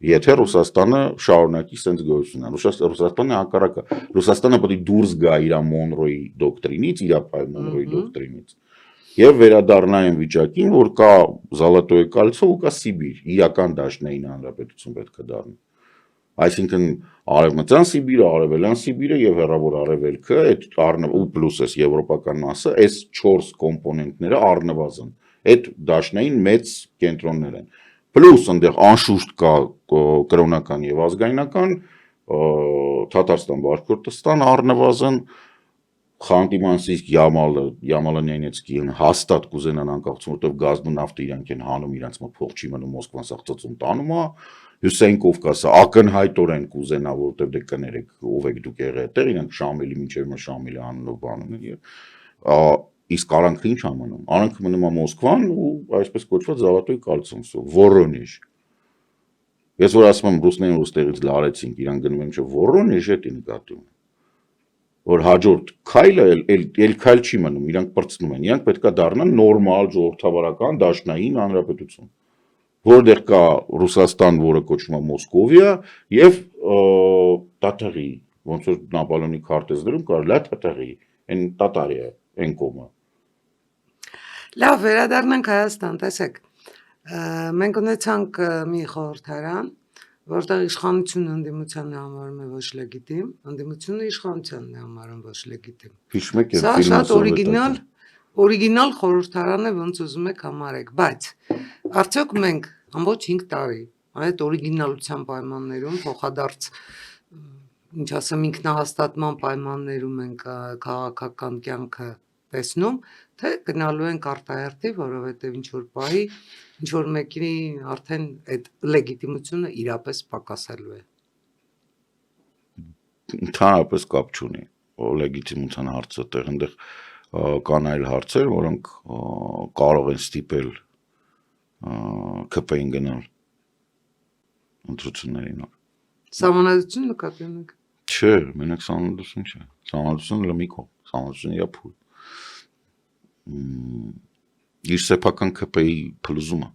Եթե Ռուսաստանը շարունակի սենց գոյությունը, Ռուսաստանը հակառակը, Ռուսաստանը պետք է դուրս գա իր Մոնրոյի դոկտրինից, իր Մոնրոյի դոկտրինից, եւ վերադառնա այն վիճակին, որ կա Զալատոյե կալցո ու կա Սիբիր, իրական դաշնային հանրապետություն պետք է դառնա։ Այսինքն Արևմտյան Սիբիրը, Արևելյան Սիբիրը եւ Հեռավոր Արևելքը, այդ ու պլյուս էս եվրոպական մասը, այս 4 կոմպոնենտները առնվազն, այդ դաշնային մեծ կենտրոններ են։ Պլյուս այնտեղ անշուշտ կա կրոնական եւ ազգայնական, Թաթարստան, Բաշկորտստան առնվազն, Խանտի-Մансийսկ, Յամալը Նենեցկին հաստատ կուզենան անկախություն, որտեղ գազն ու նավթը իրանք են հանում, իրանք մոտ փող չի մնում, Մոսկվան սաղծածում տանում է, Հյուսեյն Կովկասը ակնհայտորեն կուզենա, որտեղ դե կներեք, ով եք դուք եղել այդտեղ, իրանք Շամիլի մինչև հիմա Շամիլի անունով բանում են եւ իսկ արանքը ինչ ամանում, արանքը մնում է Մոսկվան ու այսպես կոչված Զալատոյ կալցոնսը, Վորոնեժ։ Ես որ ասում եմ ռուսներին ուստեղից լարեցինք, իրան գնում են չէ Վորոնեժ է նկատում։ Որ հաջորդ քայլը էլ քայլ չի մնում, իրանք պրծնում են, իրանք պետքա դառնան նորմալ ժողովրդավարական դաշնային հանրապետություն, որտեղ կա Ռուսաստան, որը կոչվում է Մոսկովիա, եւ Տաթարի, ոնց որ Նապոլեոնի քարտեզներում կար լա Տաթարի, այն Տատարիա, այն կողմը։ Լավ, վերադառնանք Հայաստան, տեսեք։ Մենք ունեցանք մի խորհրդարան, որտեղ իշխանությունը ընդդիմությանը համարում է ոչ լեգիտիմ, ընդդիմությունը իշխանությանն է համարում ոչ լեգիտիմ։ Հիշում եք Սա շատ օրիգինալ խորհրդարան է, ոնց ուզում եք համարեք, բայց արդյոք մենք ամբողջ 5 տարի այդ օրիգինալության պայմաններում փոխադարձ ինչ ասեմ ինքնահաստատման պայմաններում ենք քաղաքական կյանքը տեսնում, թե գնալու ենք արտահերթի, որովհետև ինչ որ պահի ինչ որ մեկի արդեն այդ լեգիտիմությունը իրապես պակասելու է։ Ընդհանրապես կապ չունի լեգիտիմության հարցը, տեղ այնտեղ կան այլ հարցեր, որոնք կարող են ստիպել ԿՊ-ին գնալ ընտրություններին։ Սահմանադրություն նկատի ունեք։ Չէ, մենակ սահմանադրություն չէ։ Սահմանադրությունը լմիկով, սահմանադրությունը իա փուլ։ Իր սեփական ԿՊ-ի փլուզումը։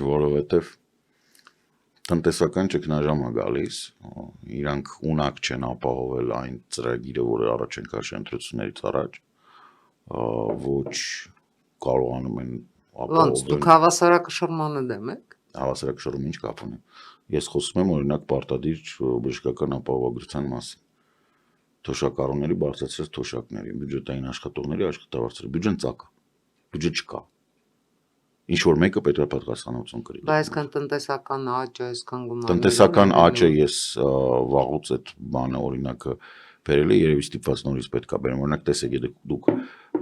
Որովհետև տնտեսական ճգնաժամ է գալիս, իրանք ունակ չեն ապահովել այն ծրագիրը, որը առաջ են քաշել ընտրություններից առաջ, ոչ կարողանում են ապահովել։ Ոնց դուք հավասարակշռմանը դեմ եք։ Հավասարակշռում ինչ կապ ունի։ Ես խոսում եմ օրինակ պարտադիր բժշկական ապահովագրության մասին։ Թոշակառուների բարձրացրած թոշակների, բյուջետային աշխատողների աշխատավարձերը, բյուջեն ծակա, բյուջե չկա։ Ինչ որ մեկը պետք է պատասխանատվություն կրի։ Բայց այսքան տնտեսական աճը, այսքան գումարները։ Տնտեսական աճը ես վաղուց այդ բանը օրինակը բերել է, երևի ստիպված նորից պետք է բերեմ։ Օրինակ տեսեք, եթե դուք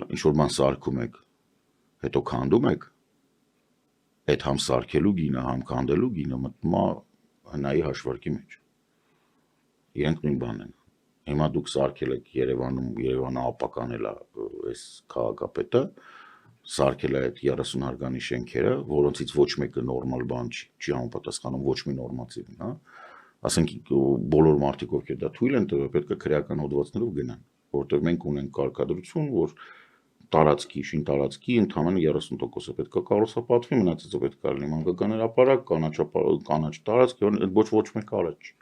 ինչ որ բան սարքում եք, հետո քանդում եք, այդ համ սարքելու գինը, համ քանդելու գինը մտնում է հնայի հաշվարկի մեջ։ Իրենք նույն բանն են։ Հիմա դուք սարքել եք Երևանում, Երևանը ապականել է այս քաղաքապետը, սարքել է այդ 30 հարկանի շենքերը, որոնցից ոչ մեկը նորմալ բան չի համապատասխանում ոչ մի նորմատիվին, հա։ ասենք բոլոր մարդիկ ովքեր դա թույլ են տվել, պետք է քրեական հոդվածներով գնան, որովհետև մենք ունենք կարգադրություն, որ տարածքի, շին տարածքի ընդամենը 30%-ը պետք է կառուցապատվի, մնացածը պետք է լինի մանկական հրապարակ, կանաչ տարածք, ոչ մեկ արել չի։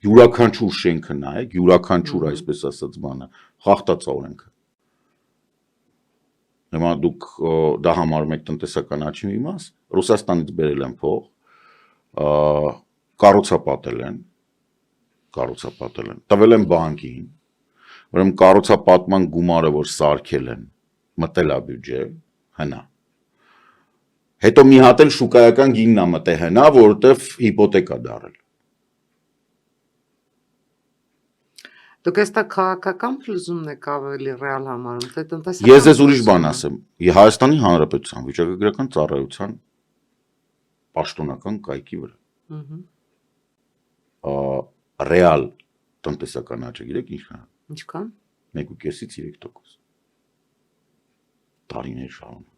Յուրաքանչյուր շենքը նայեք, յուրաքանչյուր այսպես ասած բանը, խախտած է օրենքը։ Հիմա դուք դա համարում եք տնտեսական աճի մի մաս, Ռուսաստանից բերել են փող, կառուցապատել են, տվել են բանկին, ուրեմն կառուցապատման գումարը, որ սարքել են, մտել է բյուջե, հնա։ Հետո մի հատ էլ շուկայական գինն է մտել հնա, որովհետև հիպոթեկ է դարել։ Դուք այստեղ քաղաքական փլուզումն եք ավելի ռեալ համարում, թե տնտեսական։ Ես ես ուրիշ բան ասեմ։ Հայաստանի Հանրապետության վիճակագրական ծառայության պաշտոնական կայքի վրա ռեալ տնտեսական աճը գիտեք ինչքան։ Ինչքան։ 1.5-ից 3%։ Տարիներ շարունակ։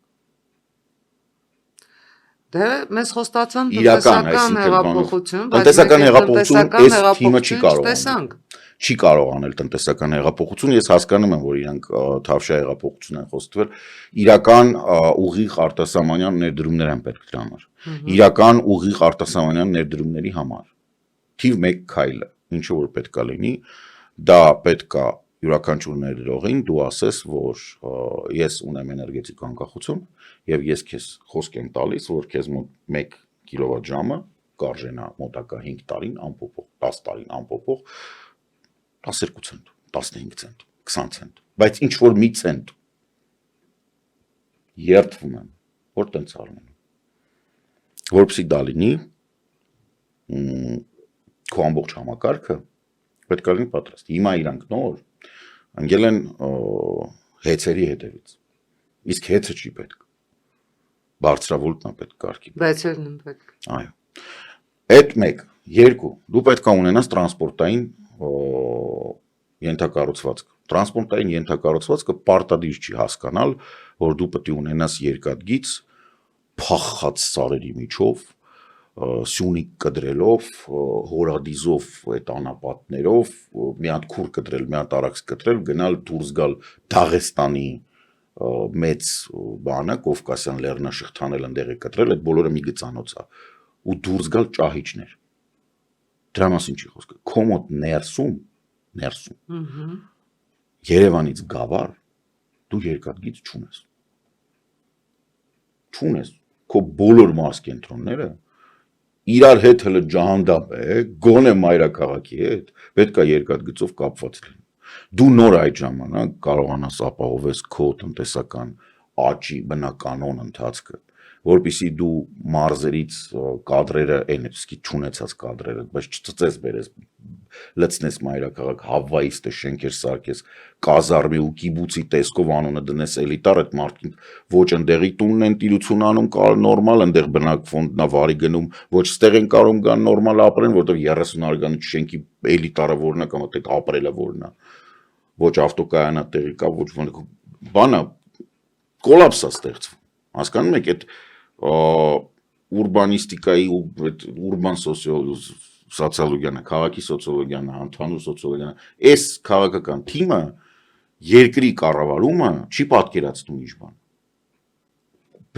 Դե մեզ խոստացան Իրական, տնտեսական այսինքն հեղափոխություն, տնտեսական հեղափոխություն այս թիմը չի կարող տեսանք։ Չի կարող անել տնտեսական հեղափոխություն, ես հասկանում եմ, որ իրանք թավշյա հեղափոխություն են խոստվել, իրական ուղիղ արտասահմանյան ներդրումներ են պետք դրա համար։ Իրական ուղիղ արտասահմանյան ներդրումների համար թիվ 1 քայլը, ինչը որ պետք է լինի, դա պետք է յուրաքանչյուր ներդրողին դու ասես, որ ես ունեմ էներգետիկ անկախություն եւ ես քեզ խոսք եմ տալիս, որ քեզ մոտ 1 կիլովատ-ժամը կարժենա մոտակա 5 տարին անփոփոխ, 10 տարին անփոփոխ 12 ցենտ, 15 ցենտ, 20 ցենտ, բայց ինչ որ մի ցենտ երթվում եմ, որ տենց արնում, որպեսզի դա լինի, քո ամբողջ համակարգը պետք է լինի պատրաստ։ Հիմա իրանք նոր ընկել են հեծերի հետևից, իսկ հեծը չի պետք, բարձրավոլտնա պետք կարգի։ Բացերն են պետք։ Այո, այդ 1, 2, դու պետք է ունենաս տրանսպորտային ենթակառուցվածք։ Տրանսպորտային ենթակառուցվածքը պարտադիր չի հասկանալ, որ դու պետք է ունենաս երկաթգիծ, փախած սարերի միջով, սյունիկ կտրելով, հորադիզով այդ անապատներով, մի հատ քուր կտրել, մի հատ արաքս կտրել, գնալ դուրս գալ Դաղեստանի մեծ բանը, Կովկասյան լեռնաշղթան էլ ընդեղ է կտրել, այդ բոլորը մի գծանոց է, ու դուրս գալ ճահիճներ։ Դրա մասին չի խոսքը։ Քո մոտ ներսում Երևանից Գավառ դու երկաթգիծ չունես։ Քո բոլոր մարզկենտրոնները իրար հետ հələ ջահանդամ է, գոնե մայրաքաղաքի հետ, պետք է երկաթգծով կապված լինի։ Դու նոր այդ ժամանակ կարողանաս ապահովես քո տնտեսական աճի բնականոն ընթացքը, որպեսզի դու մարզերից կադրերը, այն իսկի չունեցած կադրերը, բայց չծծես բերես, լցնես մայրաքաղաք, Հավվայից թե շենքեր սարքես, կազարմի ու կիբուցի տեսքով անունը դնես էլիտար, այդ մարդիկ ոչ ընդեղի տունն են տիրություն անում, նորմալ ընդեղ բնակվում, նավարի գնում, ոչ ստեղ են կարող գան նորմալ ապրեն, որտեղ 30 հարգանիչ շենքի էլիտարը որն է կամ այդ ապրելը որն է, ոչ ավտոկայանա տեղի կա, ոչ բանը կոլապս է ստեղծվում, հասկանում եք, այդ ուրբանիստիկայի ու ուրբան սոցիոլոգիան, քաղաքի սոցիոլոգիան, ընդհանուր սոցիոլոգիան, այս քաղաքական թիմը երկրի կառավարումը չի պատկերացնում ինչ բան։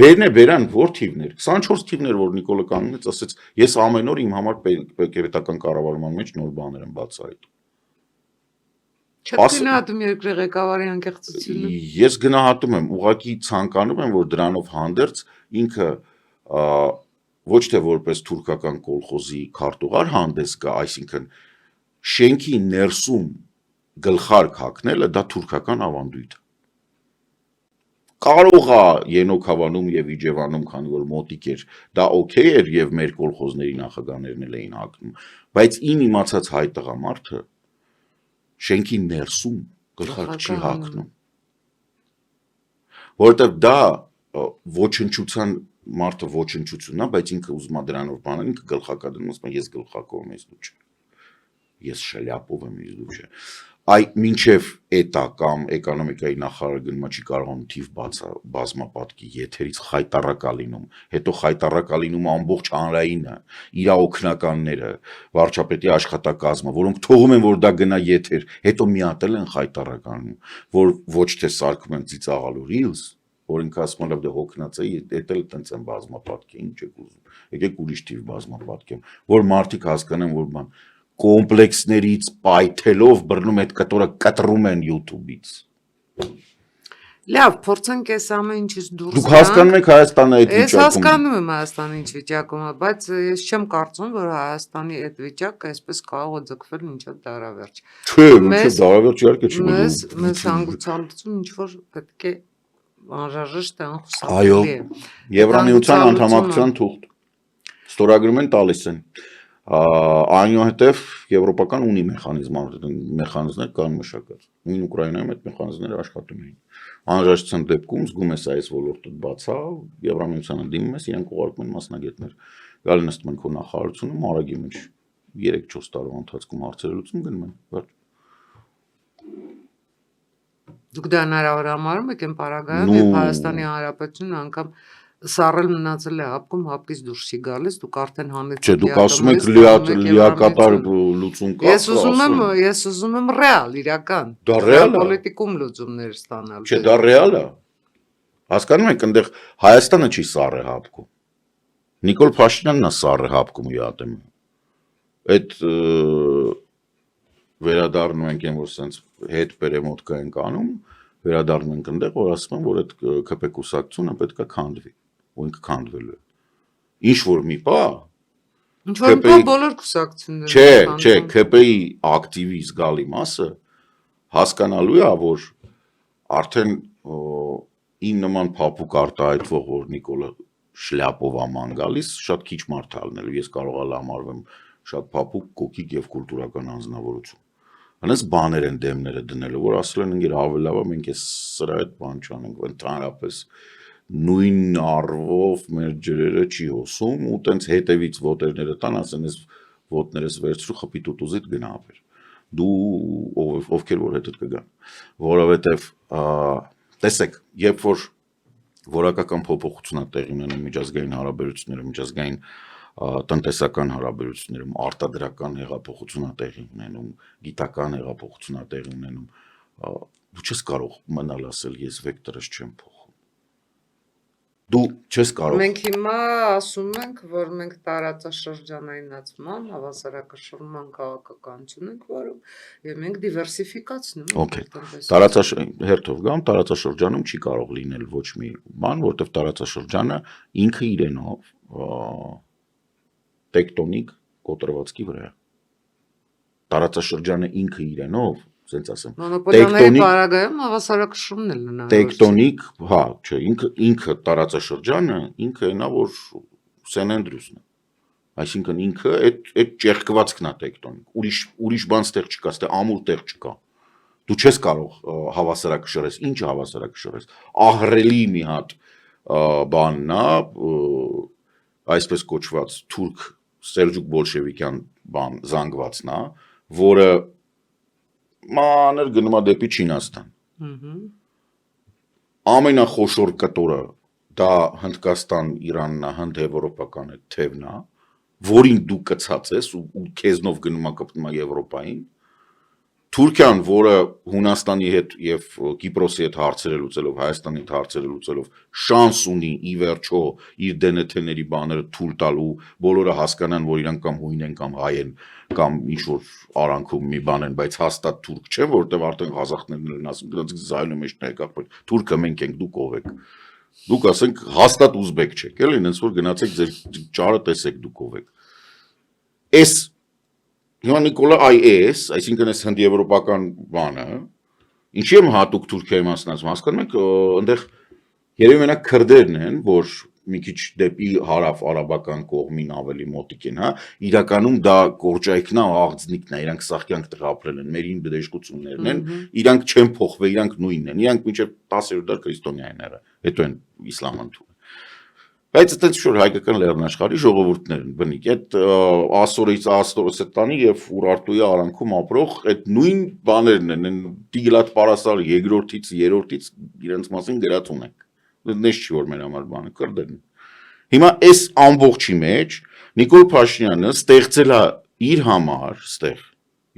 Բերան որ թիվներ, 24 թիվներ, որ Նիկոլը կանգնեց, ասեց, ես ամեն օր իմ համար պետական կառավարման մեջ նոր բաներ եմ բացահայտում։ Չեք գնահատում երկրի ղեկավարի անկեղծությունը։ Ես գնահատում եմ, ուղղակի ցանկանում եմ, որ դրանով հանդերձ ինքը ոչ թե որպես թուրքական կոլխոզի քարտուղար հանդես գա, այսինքն շենքի ներսում գլխարկ հագնելը դա թուրքական ավանդույթ է։ Կարող է Ենոք Հավանում եւ Իջևանում, քանի որ մոտիկ էր, դա օքեյ էր եւ մեր կոլխոզների նախագահներն էլ էին հագնում, բայց իմ իմացած հայ տղամարդը շենքի ներսում գլխարկ չի հագնում, որովհետեւ դա ոչնչության մարդը ոչնչությունն է, բայց ինքը ուզում է դրանով բանել, ինքը գլխակա դնում, ասում է ես գլխակով եմ, ես դու չէ։ Ես շլյապով եմ, ես դու չէ։ այ մինչև էտա կամ էկոնոմիկայի նախարարը գնում չի կարողանում թիվ բազմապատկի եթերից խայտառակա լինում, հետո խայտառակա լինում ամբողջ հանրայինը, իր օգնականները, վարչապետի աշխատակազմը, որոնք թողում են, որ դա գնա եթեր, հետո մի հատ են խայտառականում, որ ոչ թե սարքում են ծիծաղալու reels, որ ինքը ասում է լավ դե հոգնած է, էդ էլ տենց են բազմապատկի, ինչ եք ուզում, եկեք ուրիշ թիվ բազմապատկեմ, որ մարդիկ հասկանան, որ բան կոմպլեքսներից պայթելով բռնում այդ կտորը կտրում են YouTube-ից։ Լավ, փորձենք այս ամեն ինչից դուրս Դուք հասկանում եք Հայաստանը այդ Ես վիճակում։ հասկանում եմ Հայաստանի ինչ վիճակում է, բայց ես չեմ կարծում, որ Հայաստանի այդ վիճակը այսպես կարող է ձգվել մինչև դարավերջ։ Չէ, մինչև դարավերջ իհարկե չի բերում։ Մեզ հանգուցալուծում ինչ որ պետք է անհրաժեշտ է անխուսափելի է։ Եվրամիության անդամակցության թուղթ ստորագրում են տալիս են։ Այնուհետև Եվրոպական ունի մեխանիզմներ կան մշակած։ Նույն Ուկրաինայում այդ մեխանիզմները աշխատում էին։ Անհրաժեշտության դեպքում զգում ես այս ոլորտը բացա, Եվրամիությանը դիմում ես, իրենք ուղարկում են մասնագետներ։ Գալի նստում են քո նախարարությունում, արագի մեջ 3-4 տարվա ընթացքում հարցերը լուծում գնում են։ Վերջ։ Դուք դա հնարավոր համարում եք այն պարագայում, երբ Հայաստանի Հանրապետությունը անգամ սառել մնացել է հապկում, հապկից դուրս չի գալիս, դուք արդեն հանեցիք։ Չէ, դուք ասում եք լիակատար լուծում կա։ Ես ուզում եմ ռեալ, իրական։ Դա ռեալ է։ Պոլիտիկում լուծումներ ստանալ։ Չէ, դա ռեալ է։ Հասկանում եք, այնտեղ Հայաստանը չի սառը հապկում։ Նիկոլ Փաշինյանն է սառը հապկում յատեմ։ Այդ վերադառնում ենք այն, որ սենց հետ պերեմոտկա ենք անում, վերադառնում ենք այնտեղ, որ ասում են, որ այդ ԿՊ կուսակցությունը պետք է քանդվի, ու ինքը քանդվելու է։ Ինչ որ մի բա Ինչ որ մի բա բոլոր կուսակցությունները։ Չէ, ԿՊ-ի ակտիվի զգալի մասը հասկանալու է, որ արդեն իմ նման փափուկ արտահայտվող, որ Նիկոլը շլյապով աման գալիս, շատ քիչ մարդ ալնելու, ես կարող եմ համարվեմ շատ փափուկ, կոկիկ եւ կուլտուրական անձնավորություն։ Հենց բաներ են դեմները դնելու, որ ասել են ինքեր ավելի լավ է մենք էս սրա այդ բան չանենք, ընդհանրապես նույն առվով մեր ջրերը չի հոսում ու տենց հետևից ոտերները տան, ասեն ես ոտներս վերցրու խփի տուտուզիդ գնա ապեր։ Դու ովքեր որ հետդ կգան, որովհետև տեսեք, երբ որ որակական փոփոխություն է տեղի ունենում միջազգային հարաբերություններում, միջազգային տնտեսական հարաբերություններում, արտադրական հեղափոխություն է տեղի ունենում, գիտական հեղափոխություն է տեղի ունենում, դու չես կարող մնալ ասել ես վեկտորս չեմ փոխում։ Դու չես կարող։ Մենք հիմա ասում ենք, որ մենք տարածաշրջանայնացման, հավասարակշռման քաղաքականություն ենք վարում եւ մենք դիվերսիֆիկացնում ենք։ Հերթով գամ, տարածաշրջանում չի կարող լինել ոչ մի բան, որտեղ տարածաշրջանը ինքը իրենով տեկտոնիկ կոտրվածքի վրա է։ Տարածաշրջանը ինքը իրենով, ասենց ասեմ, մոնոպոլիաների պարագայում հավասարակշռումն էլ հնարավոր է։ Տեկտոնիկ, հա, չէ, ինքը տարածաշրջանը, ինքը այնա, որ Սենենդրուսն է։ Այսինքն ինքը այդ ճեղքվածքն է տեկտոնիկ։ Ուրիշ բան ստեղ չկա, ստեղ ամուր տեղ չկա։ Դու չես կարող հավասարակշռես, ինչը հավասարակշռես։ Ահռելի մի հատ բանն է, այսպես կոչված թուրք Սելջուկ բոլշևիկյան բան զանգվածն է, որը մանր գնում է դեպի Չինաստան։ Ամենախոշոր կտորը դա Հնդկաստան, Իրանն է, հնդ-եվրոպական է թևն է, որին դու կցած ես ու քեզնով գնում է կպնում է Եվրոպային։ Թուրքիան, որը Հունաստանի հետ եւ Կիպրոսի հետ հարցերը լուծելով, Հայաստանի հետ հարցերը լուծելով շանս ունի ի վերջո իր դենեթեների բաները թույլ տալու, բոլորը հասկանան, որ իրանք կամ հույն են կամ հայ են կամ ինչ որ արանքում մի բան են, բայց հաստատ թուրք չէ, որովհետեւ արդեն ղազախներն են ասում, դրանց զայլու մեջ ներկա, թուրքը մենք ենք, դուք ով եք։ Դուք ասենք հաստատ ուզբեկ չեք, էլի, ինձ որ գնացեք ձեր ճարը տեսեք դուք ով եք։ Էս Հիմա Նիկոլը IAS, այսինքն այս հնդեվրոպական բանը, ինչի եմ հատուկ Թուրքիայի մասնացում, հասկանում եք, այնտեղ երևի մենակ քրդերն են, որ մի քիչ դեպի հարավ-արաբական կողմին ավելի մոտիկ են, հա, իրականում դա կորճայքն է, աղձնիկն է, իրանք սաղ կյանք տեղ ապրել են, մերին բդեժկություններն են, իրանք չեն փոխվել, իրանք նույնն են, իրանք մինչև 10-րդ դար քրիստոնյա են եղել, հետո են իսլամ ընդունել։ Բայց այդպես շուտ հայկական լեռնաշխարհի ժողովուրդներն բնիկ այդ ասորից աստորոսետանի եւ Ուրարտուի արանքում ապրող այդ նույն բաներն են Տիգլատ Պարասարի երկրորդից երրորդից իրենց մասին գրած ունենք դες չի որ մեր համար բանը կրդեն հիմա այս ամբողջի մեջ Նիկոլ Փաշինյանը ստեղծել է իր համար ստեղ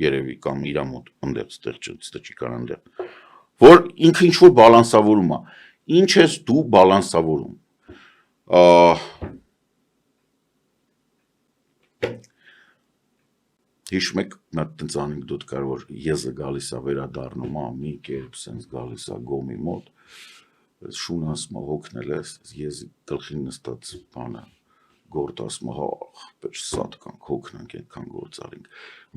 երևի կամ իր մոտ այնտեղ ստեղ չի կարող այնտեղ որ ինքը ինչ որ բալանսավորում է ինչ ես դու բալանսավորում Հիշում եք նա տենց անեկդոտ կար որ եզը գալիս է վերադառնում մի կերպ սենց գալիս է գոմի մոտ շուն ասում հոգնել ես եզի գլխին նստած բանը գործ ասում ախպեր սատ կանք հոգնանք այդքան գործ արինք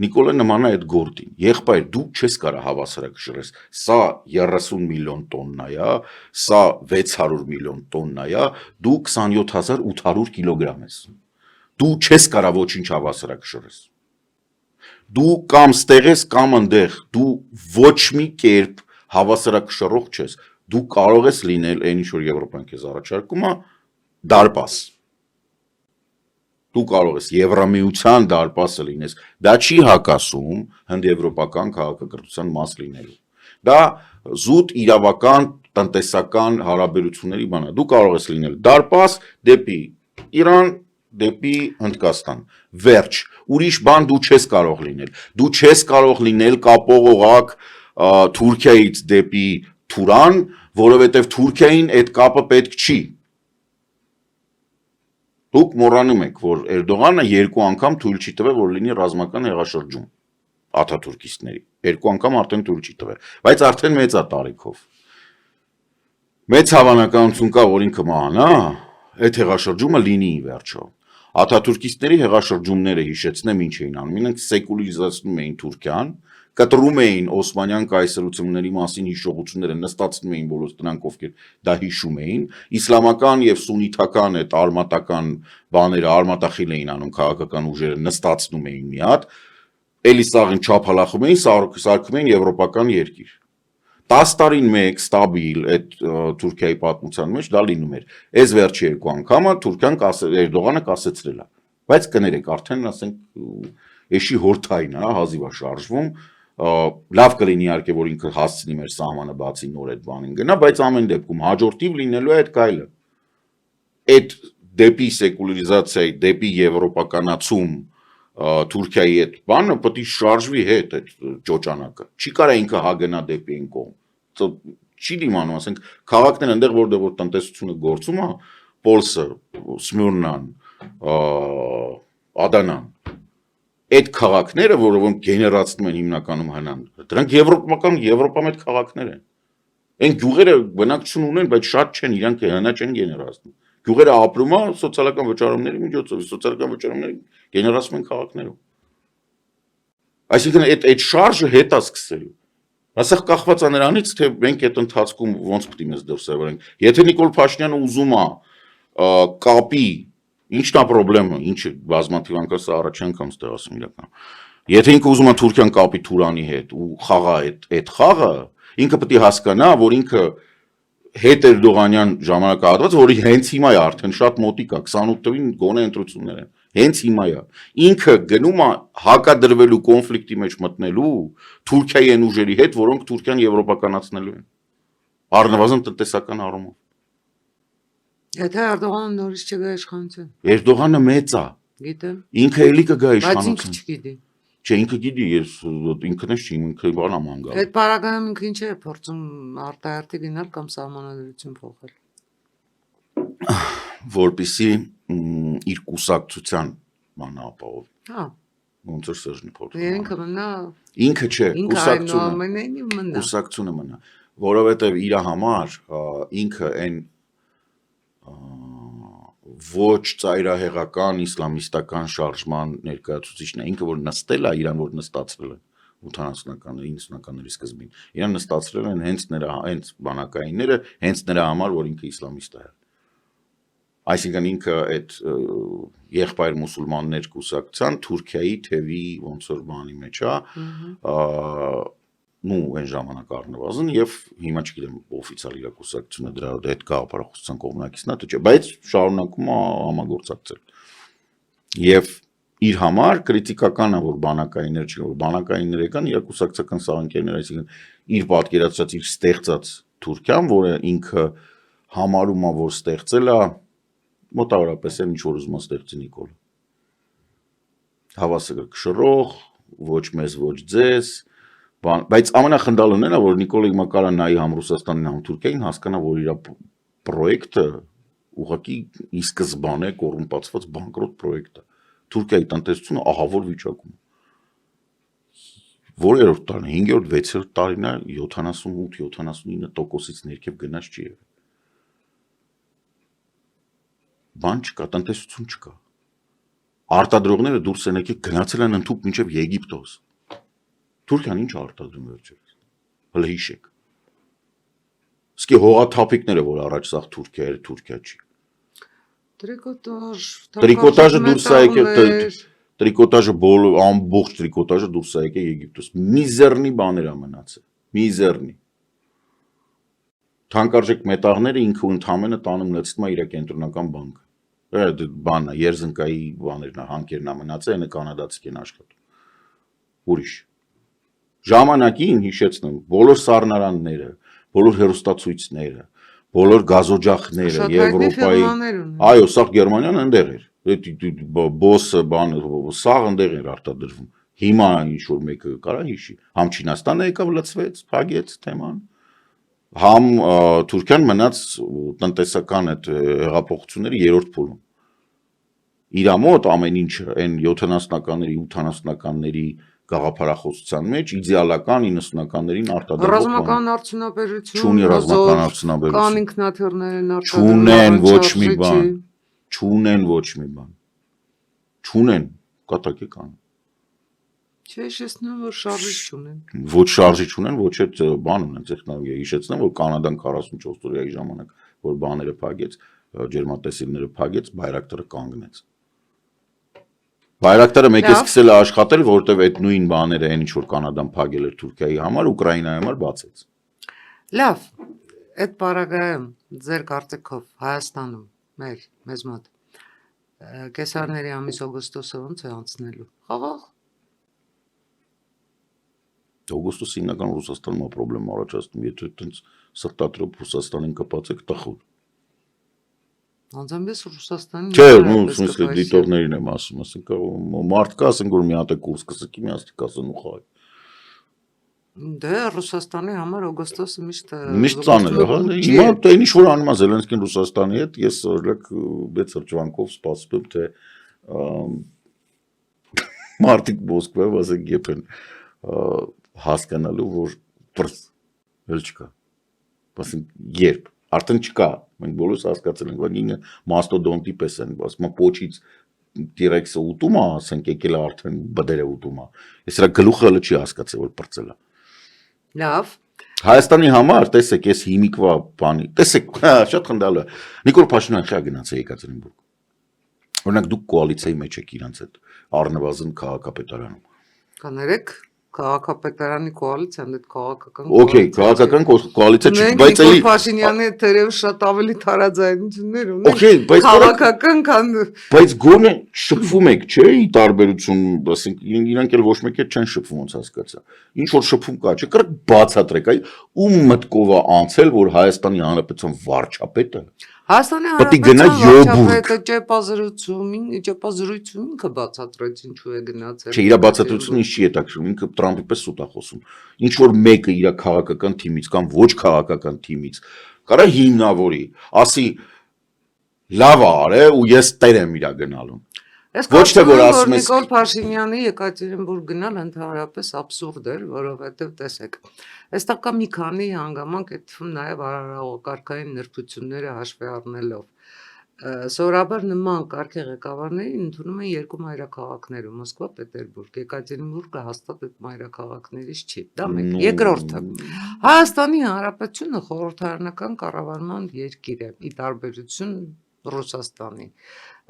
Նիկոլը նման է այդ գործին եղբայր դու չես կարա հավասարակշռես սա 30 միլիոն տոննա է սա 600 միլիոն տոննա է դու 27800 կիլոգրամ ես դու չես կարա ոչինչ հավասարակշռես դու կամ ստեղ ես կամ այնտեղ դու ոչ մի կերպ հավասարակշռող չես դու կարող ես լինել այն ինչ որ Եվրոպան քեզ առաջարկում է դարպաս Դու կարող ես Եվրամիության դարպասը լինես, դա չի հակասում հնդեվրոպական քաղաքակրթության մաս լինելու։ Դա զուտ իրավական տնտեսական հարաբերությունների բան է։ Դու կարող ես լինել դարպաս դեպի Իրան, դեպի Հնդկաստան։ Վերջ, ուրիշ բան դու չես կարող լինել։ Դու չես կարող լինել կապող օղակ Թուրքիայից դեպի Թուրան, որովհետև Թուրքիային այդ կապը պետք չի։ Դուք մոռանում եք, որ Էրդողանը երկու անգամ թույլ չի տվել, որ լինի ռազմական հեղաշրջում աթաթուրքիստների։ Երկու անգամ արդեն թույլ չի տվել, բայց արդեն մեծ է տարիքով։ Մեծ հավանականություն կա, որ ինքը մահանա, այդ հեղաշրջումը լինի ի վերջո։ Աթաթուրքիստների հեղաշրջումները հիշեցնեմ ինչ էին անում, իրենք սեկուլարիզացնում էին Թուրքիան, կտրում էին Օսմանյան կայսրությունների մասին հիշողությունները, նստացնում էին բոլոր նրանք, ովքեր դա հիշում էին, իսլամական եւ սուննիտական այդ արմատական բաները, արմատախիլ էին անում քաղաքական ուժերը, նստացնում էին մի հատ, էլի սաղին չափալախում էին, սարքում էին եվրոպական երկիր։ 10 տարին մեկ ստաբիլ այդ Թուրքիայի պատմության մեջ դա լինում էր։ Այս վերջի երկու անգամը Թուրքիան Էրդողանը կասեցրել է։ Բայց կներեք, արդեն ասենք էշի հորթային, հազիվ է շարժվում, լավ կլինի իհարկե որ ինքը հասցնի մեր սահմանը բացի նոր այդ բանին գնա, բայց ամեն դեպքում հաջորդիվ լինելու է այդ գայլը։ Այդ դեպի սեկուլարիզացիայի, դեպի եվրոպականացում Թուրքիայի այդ բանը պետք է շարժվի հետ այդ ճոճանակը։ Չի կարա ինքը հագնա դեպի այն կողմ։ Չի դիմանում, ասենք, քաղաքներ այնտեղ որ տնտեսությունը գործում է, Պոլսը, Սմյուրնան, Ադանան, այդ քաղաքները, որոնք գեներացնում են հիմնականում հնան, դրանք Եվրոպա մեծ քաղաքներ են։ Այն գյուղերը բնակչություն ունեն, բայց շատ չեն, իրանք հնա չեն գեներացնում։ Գյուղերը ապրում է սոցիալական վճարումների միջոցով, սոցիալական վճարումները գեներացում են քաղաքներում։ Այսինքն այդ շարժը հետ է սկսելու։ Ասեղ կախված է նրանից, թե մենք այդ ընթացքում ոնց պետք է մեզ դրսևորենք։ Եթե Նիկոլ Փաշինյանը ուզում է կապի, ինչն է խնդրեմը, ինչը բազմաթիվ անգամ սա առաջին անգամ ստեղ ասում իրական։ Եթե ինքը ուզում է Թուրքիան կապի Թուրանի հետ ու խաղա այդ խաղը, ինքը պետք է հասկանա, որ ինքը հետ Էրդողանյան ժամանակահատված, որի հենց հիմա է արդեն շատ մոտիկ է, 28 թվին գոնե ընտրություններ են։ Հենց հիմա է։ Ինքը գնում է հակադրվելու կոնֆլիկտի մեջ մտնելու Թուրքիայի այն ուժերի հետ, որոնք Թուրքիան եվրոպականացնելու են։ Առնվազն տնտեսական առումով։ Եթե Էրդողանը նորից չգա իշխանություն։ Էրդողանը մեծ է։ Գիտեմ։ Ինքը էլի կգա Բայց ինքը իշխանություն։ չգիտի։ Չէ, ինքը գիտի, ես ինքն էլ չի, ինքը բանա մանգալ։ Այդ параգրամը ինքը ինչ է փորձում արտահերթի գնալ կամ սահմանադրություն փոխել։ Որպեսզի իր կուսակցության բանը ապահովի։ Հա, Ոնց որ Սերժնի փոխում։ ինքը մնա, Ինքը չէ, ինքը կուսակցությունը, այնուամենայնիվ մնա։ կուսակցությունը մնա, որովհետև իր համար ինքը այն ոչ ծայրահեղական իսլամիստական շարժման ներկայացուցիչն է, ինքը որ նստել է, իրան որ նստացրել է 80-ականների, 90-ականների սկզբին, իրան նստացրել են հենց նրա հենց բանակայինները, հենց նրա համար, որ ինքը իսլամիստ է։ Այսինքն ինքը այդ եղբայր մուսուլմաններ կուսակցության Թուրքիայի թևի ոնց որ բանի մեջ է, նու այն ժամանակ առնվազն եւ հիմա չգիտեմ օֆիցիալ իր կուսակցությունը դրա հետ գաղափարախոսության կողմնակիցն է թե չէ, բայց շարունակում է համագործակցել։ Եվ իր համար քրիտիկական է, որ բանակայիններ չի, որ բանակայինները կան իր կուսակցական սահմանքերներ, այսինքն իր պատկերացրած իր ստեղծած Թուրքիան, որը ինքը համարում է, որ ստեղծել է մոտավորապես այն ինչ որ ուզում է ստեղծի Նիկոլը։ Հավասար կշռող, ոչ մեզ, ոչ ձեզ, բայց ամենախնդալն է, որ Նիկոլը հիմա կարա նայի համ Ռուսաստանին, համ Թուրքիային հասկանա, որ իր պրոյեկտը ուղղակի ի սկզբանե կոռումպացված բանկրոտ պրոյեկտ է։ Թուրքիայի տնտեսությունը ահավոր վիճակում է։ Որերորդ տարին, 5-րդ, 6-րդ տարին է 78-79%-ից ներքև գնաց չի եղել։ Բան չկա, տնտեսություն չկա։ Արտադրողները դուրս են եկել գնացել են ընդհուպ մինչև Եգիպտոս։ Թուրքիան ինչ է արտադրում վերջերս։ Հələ հիշեք։ Իսկ հողաթափիկները, որ առաջ սաղ Թուրքիա էր, Թուրքիա չի։ Տրիկոտաժը դուրս է եկել, տրիկոտաժը ամբողջ տրիկոտաժը դուրս է եկել Եգիպտոս։ Միզերնի բաներ է մնացել, միզերնի։ Թանկարժեք մետաղները ինքը ընդհանրապես տանում լցնում է իր կենտրոնական բանկը։ Բանն է, երզնկայի բաներն է, հանքերն է մնացել, այնը կանադացիք են աշխատում։ Ուրիշ։ Ժամանակին հիշեցնում, բոլոր սառնարանները, բոլոր հեռուստացույցները, բոլոր գազօջախները Եվրոպայի, այո, սաղ Գերմանիան ընդեղ էր։ Բոսը, բանը, սաղ ընդեղ էր արտադրվում։ Հիմա ինչ որ մեկը կարա հիշի, համ Չինաստանը եկավ լցվեց, փագեց թեման, համ Թուրքիան մնաց տնտեսական այդ հեղափոխությունների երրորդ փուլում։ Իր մոտ ամեն ինչը այն 70-ականների, 80-ականների գաղափարախոսության մեջ իդեալական 90-ականներին արտադրող ռազմական արդյունաբերություն, չունի ռազմական արդյունաբերություն, կան ինքնաթիռներ են չունեն ոչ մի բան, չունեն ոչ մի բան, չունեն, կատակի կան։ Չէ, հիշեցնում որ շարժիչ չունեն։ Ոչ շարժիչ ունեն, ոչ այդ բան ունեն, տեխնոլոգիա։ Հիշեցնեմ, որ Կանադան 44 օրյայի ժամանակ, որ բաները փակեց, ջերմատեսիլները փակեց, Բայրակտարը կանգնեց։ Բայրակտարը մեկ է սկսել է աշխատել, որտեվ այդ նույն բաները, այն ինչ որ Կանադան փակել էր Թուրքիայի համար, Ուկրաինայի համար բացեց։ Լավ, այդ պարագայում ձեր կարծիքով Հայաստանում մեզ մոտ կեսարների ամիս օգոստոսը ոնց է անցնելու։ Խաղաղ։ Օգոստոսը հիմնական Ռուսաստանում է պրոբլեմ առաջացնում, եթե այդպես սրտատրոփ Ռուսաստանին կպացեք տխուր։ Անձամբ ես Ռուսաստանին Չէ, ну, в смысле, դիտողներին եմ ասում, ասենք մարդ կա, ասենք որ մի հատ է կուրս կսկի, մի հատ կասեն ու խաղի։ Դե Ռուսաստանի համար օգոստոսը միշտ ծանր է, հա։ Հիմա դա ինչ որ անում է Զելենսկին Ռուսաստանի հետ, ես օրինակ բեց սրճվանքով սպասում եմ, թե մարդիկ Մոսկվայով ասենք եփեն հասկանալու, որ էլ չկա։ Ասենք երբ արդեն չկա, մենք բոլորս հասկացել ենք, որ ինքը մաստոդոնտի պես են, ասում պոչից T-Rex-ը ուտում է, ասենք եկել է արդեն բդերը ուտում է։ Ես իրա գլուխը հələ չի հասկացել, որ պրծել է։ Լավ։ Հայաստանի համար, տեսեք, ես հիմիկվա բանի, տեսեք, շատ խնդալու է։ Նիկոլ Փաշինյանը խա գնացել Եկատերինբուրգ։ Օրինակ դուք կոալիցիայի մեջ եք իրանց հետ առնվազն քաղաքապետարանում։ Կներեք քաղաքապետարանի կոալիցիան այդ քաղաքական Okay, քաղաքական կոալիցիա չի, բայց էլի Փաշինյանի հետ թերևս շատ ավելի տարաձայնություններ ունեն։ Okay, բայց քաղաքական քան բայց գոնե շփվում եք, չէ՞, ի տարբերություն, ասենք, իրանք էլ ոչ մեկ էլ չեն շփվում, ոնց հասկացա։ Ինչ որ շփում կա, չէ՞, կրակ բացատրեք, այ ում մտքով է անցել, որ Հայաստանի Հանրապետության վարչապետը Հայաստանի Պետք գնա Հանրապետության ճեպազրույցում ինքը բացատրեց ինչու է գնացել։ Չէ, իր բացատրությունը ինչ չի հետաքրքրում, ինքը Տրամփի պես սուտ է խոսում։ Ինչ որ մեկը իր քաղաքական թիմից կամ ոչ քաղաքական թիմից կարա հիմնավորի, ասի լավ է արել ու ես տեր եմ իր գնալու։ Ոչ թե որ ասում ես Նիկոլ Փաշինյանի Եկատերինբուրգ գնալ ընդհանրապես абսուրդ էր, որովհետև տեսեք, այստեղ կա մի քանի հանգամանք, այդ թվում նաև արարողակարգային նրբությունները հաշվի առնելով։ Սովորաբար նման կարգի ղեկավարներին ընդունում են երկու մայրաքաղաքներում՝ Մոսկվա, Պետերբուրգ։ Եկատերինբուրգը հաստատ այդ մայրաքաղաքներից չի։ Դա մեկ։ Երկրորդը, Հայաստանի Հանրապետությունը խորհրդարանական կառավարման երկիր է, ի տարբերություն Ռուսաստանի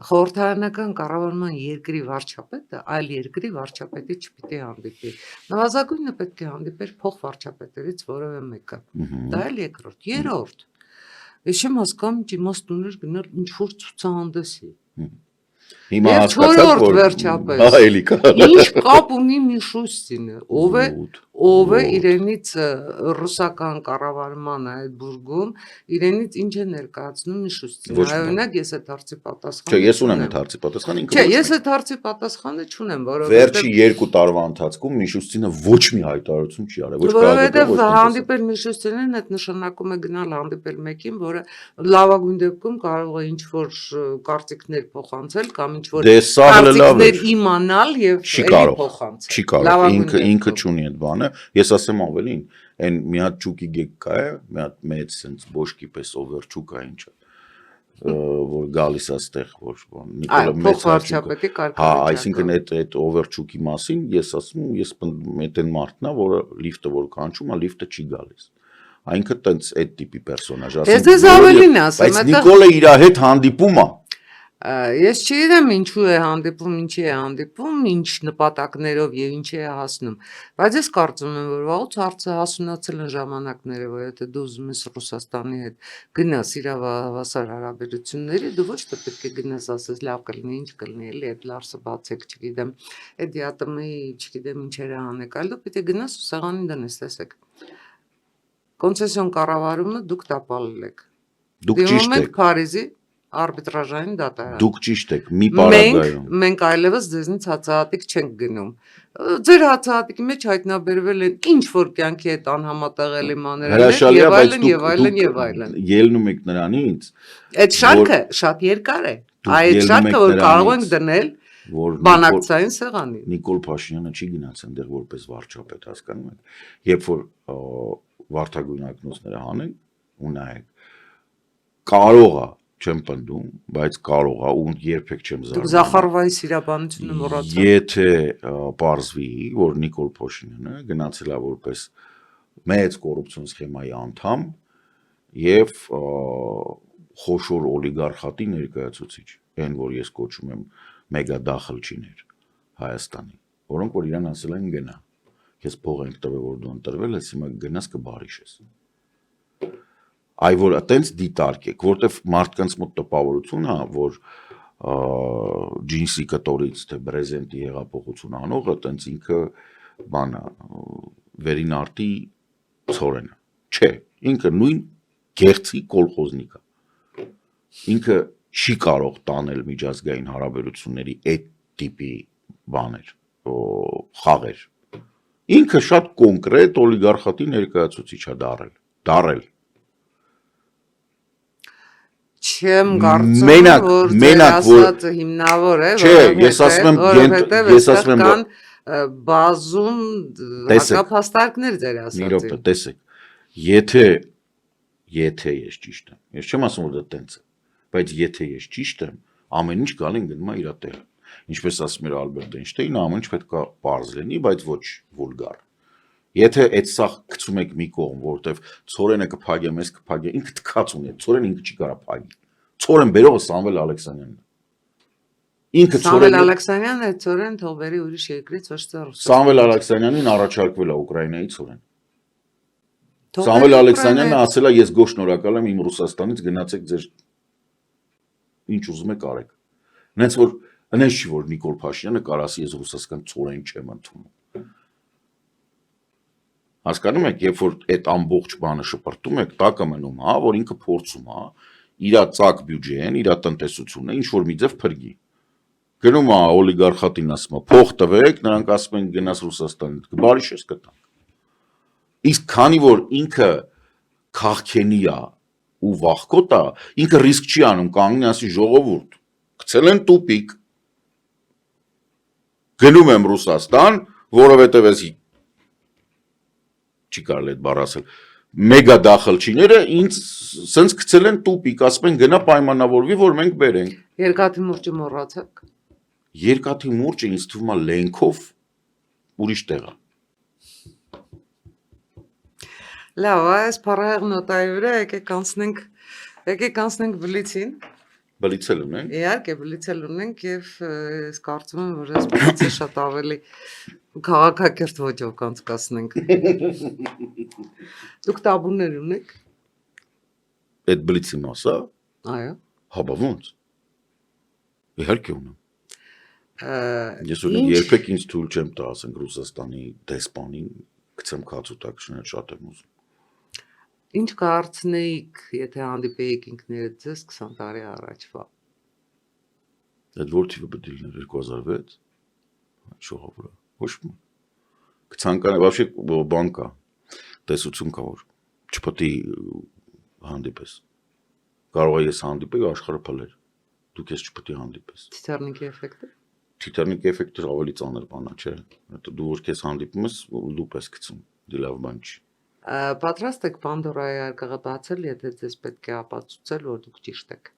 խորհրդարանական կառավարման երկրի վարչապետը այլ երկրի վարչապետի չպիտի հանդիպի։ Նվազագույնը պետք է հանդիպեր փոխվարչապետերից որևէ մեկը։ Դա էլ երկրորդ։ Երրորդ, ես չեմ հասկանում ինչ իմաստ ուներ գնալ ինչ-որ ցուցահանդեսի։ Հիմա Եվ հասկացաք, չորրորդ որ վերջապես, էլի կա։ ինչ կապ ունի Միշուստինը, ով է Ոտ։ իրենից ռուսական կառավարման այդ բուրգում, իրենից ինչ է ներկայացնում Միշուստինը։ Ոչ մի բան։ Այօնակ ես այդ հարցի Չէ, պատասխանը ես ունեմ չունեմ։ այդ հարցի պատասխանը, ինքը Չէ, ոչ ես մի։ այդ հարցի պատասխանը չունեմ, Վերջի որովհետև 2 տարվա ընթացքում Միշուստինը ոչ մի հայտարարություն չի արել, ոչ որովհետև քաղաքական, ոչ հանդիպել Միշուստինին այդ նշանակում է գնալ հանդիպել մեկին, որը լավագույն դեպքում կարող է ինչ-որ կարծիքներ փոխանցել կամ ինչ-որ Դե սա հələ լավ է։ կարծիքներ իմանալ եւ Չի էլի կարող, փոխանցել։ չի կարող, Լավագույն ինքը դեպքում։ չունի այդ բանը։ Ես ասեմ ավելին, այն մի հատ ճուկի գեկ կա է, մի հատ մեծ sense բոշկի պես over ճուկա ինչը, որ գալիս է այդտեղ, որ Նիկոլը մեծ փոխվարչապետի հա, կարգավիճակը։ այսինքն այդ over ճուկի մասին ես ասում, ես մետեն մարդն է, որը լիֆտը որ կանչում է, լիֆտը չի գալիս։ Այնքը տենց այդ տիպի պերսոնաժ, Ես ձեզ ավելին ասեմ, բայց Նիկոլը իր հետ հանդիպում է։ Ես չգիտեմ ինչու է հանդիպում, ինչի է հանդիպում, ինչ նպատակներով եւ ինչ է հասնում, բայց ես կարծում եմ, որ վաղուց հարցը հասունացել են ժամանակները, որ եթե դու ուզում ես Ռուսաստանի հետ գնաս իրավահավասար հարաբերությունների, դու ոչ թե պետք է գնաս ասես լավ կլինի, ինչ կլինի, էլի այդ լարսը բացեք, չգիտեմ, այդ ԵԱՏՄ-ի, չգիտեմ ինչերը անեք, այլ դու պետք է գնաս ու սեղանին դնես, տեսեք։ Կոնցեսիոն կառավարումը դուք տապալել եք։ Դուք ճիշտ Դիմում եք եք, Փարիզի արբիտրաժային դատարան։ դուք ճիշտ եք, մի պարագայում։ Մենք այլևս ձեզնից հացահատիկ չենք գնում։ Ձեր հացահատիկի մեջ հայտնաբերվել են ինչ որ կյանքի հետ անհամատեղելի մանրեր Հրաշալի է, եւ բայց այլն եւ այլն դուք եւ այլն։ ելնում եք նրանից, Այդ շարքը շատ երկար է։ Դուք Այդ ելնում շարքը եք որ կարող ենք նրանից, դնել որ բանակցային սեղանին։ Նիկոլ Փաշինյանը չի գնաց այնտեղ որպես վարչապետ, հասկանում եք։ Երբ որ վարդագույն ակնոցները հանեն ու նայեք, կարող է, չեմ պնդում, բայց կարող է ու երբեք չեմ Դուք զարմանում։ Զախարովայի սիրաբանությունը մոռացաք։ Եթե պարզվի, որ Նիկոլ Փաշինյանը գնացել է որպես մեծ կոռուպցիոն սխեմայի անդամ եւ խոշոր օլիգարխատի ներկայացուցիչ, այն որ ես կոչում եմ մեգա դախլչիներ Հայաստանի, որոնք որ իրան ասել են գնա։ Քեզ փող ենք տվել, որ դու ընտրվել ես, հիմա գնաս կբարիշես։ Այ որ այտենց դիտարկեք, որտեվ մարդկանց մոտ տպավորություն է, որ ջինսի կտորից թե բրեզենտի հեղափոխություն անողը այտենց ինքը բանա վերին արտի ցորենը։ Չէ, ինքը նույն գեղցի կոլխոզնիկ է։ Ինքը չի կարող տանել միջազգային հարաբերությունների այդ տիպի բաներ, խաղեր։ Ինքը շատ կոնկրետ օլիգարխատի ներկայացուցիչ է դարել։ Չեմ կարծում, Մենակ, որ մենակ, որ- ասածը հիմնավոր է, Չէ, ես ասում եմ, որովհետև ես այստեղ ասում եմ, կան բազում Տեսեք, հակափաստարկներ ձեր մի րոպե, ասածին։ տեսեք, եթե ես ճիշտ եմ, ես չեմ ասում, որ դա տենց է, բայց եթե ես ճիշտ եմ, ամեն ինչ գալին գնում է իր տեղը։ Ինչպես ասում էր Ալբերտ Էյնշտեյնը, ամեն ինչ պետք է պարզ լինի, բայց ոչ վուլգար։ Եթե այդ սա գցում եք մի կողմ, որովհետև ցորենը կփագե, մեզ կփագե, ինքը թքած ունի, ցորենը ինքը չի կարա փագի։ Ցորեն բերողը Սամվել Ալեքսանյանն է։ Ինքը Սամվել ցորենը Ալեքսանյանը այդ ծորեն թողբերի ուրիշ երկրից ոչ թե Ռուսաստանից։ Սամվել Ալեքսանյանին առաջարկվել է Ուկրաինայի ցորեն։ Թողբերի Սամվել Ալեքսանյանը Ուկրաինայից- ասել է ես գոհ շնորհակալ եմ իմ Ռուսաստանից գնացեք ձեր ինչ ուզում եք արեք։ Նենց որ այնպես չի որ Նիկոլ Փաշինյանը կարող ասի ես ռուսական ցորեն չեմ ընդունում։ Հասկանում եք, երբ որ այդ ամբողջ բանը շպրտում եք, տակը մնում, հա, որ ինքը փորձում է իր ծակ բյուջեն, իր տնտեսությունը ինչ որ մի ձև փրկի։ Գնում է օլիգարխատին ասում է փող տվեք, նրանք ասում են գնաս Ռուսաստանից, կբարիշես կտանք։ Իսկ քանի որ ինքը քաղքենի է ու վախկոտ է, ինքը ռիսկ չի անում, կանգնի ասի ժողովուրդ, գցել են տուպիկ։ Գնում եմ Ռուսաստան, որովհետև էս չի կարելի այդ բառը ասել։ Մեգա դախլչիները ինձ սենց գցել են տուպիկ, ասում են գնա պայմանավորվի, որ մենք բերենք։ Երկաթի մուրճը մոռացաք։ Երկաթի մուրճը ինձ թվում է լենքով ուրիշ տեղ է։ Լավ, այս փառահեղ նոտայի վրա եկեք անցնենք բլիցին։ Բլիցել ունենք։ Իհարկե բլիցել ունենք եւ ես կարծում եմ, որ այս բլիցը շատ ավելի քաղաքակիրթ ոճով կանցկացնենք։ Դուք տաբուներ ունեք։ Այդ բլիցի մասա, Այո։ հա բա ոնց։ Իհարկե ունեմ։ Ես Ինչ երբեք ինձ թույլ չեմ տա, ասենք Ռուսաստանի դեսպանին գցեմ քացուտակշներ շատ եմ ուզում։ ինչ կարծնեիք, եթե հանդիպեիք ինքներդ ձեզ 20 տարի առաջվա։ Այդ որ թիվը պետք է լիներ 2006 շողովը ոչ մի կցանկանա вообще բան կա տեսություն կա որ չպետք է հանդիպես կարող է ես հանդիպեի աշխարհը փլեր դուք ես չպետք է հանդիպես Թիթեռնիկի էֆեկտը։ Թիթեռնիկի էֆեկտը ավելի ծանր բան է չէ հետո դու որ քեզ հանդիպում ես լուպ ես գցում դի լավ բան չի Պատրաստ եք Պանդորայի արկղը բացել, եթե ձեզ պետք է ապացուցել, որ դուք ճիշտ եք։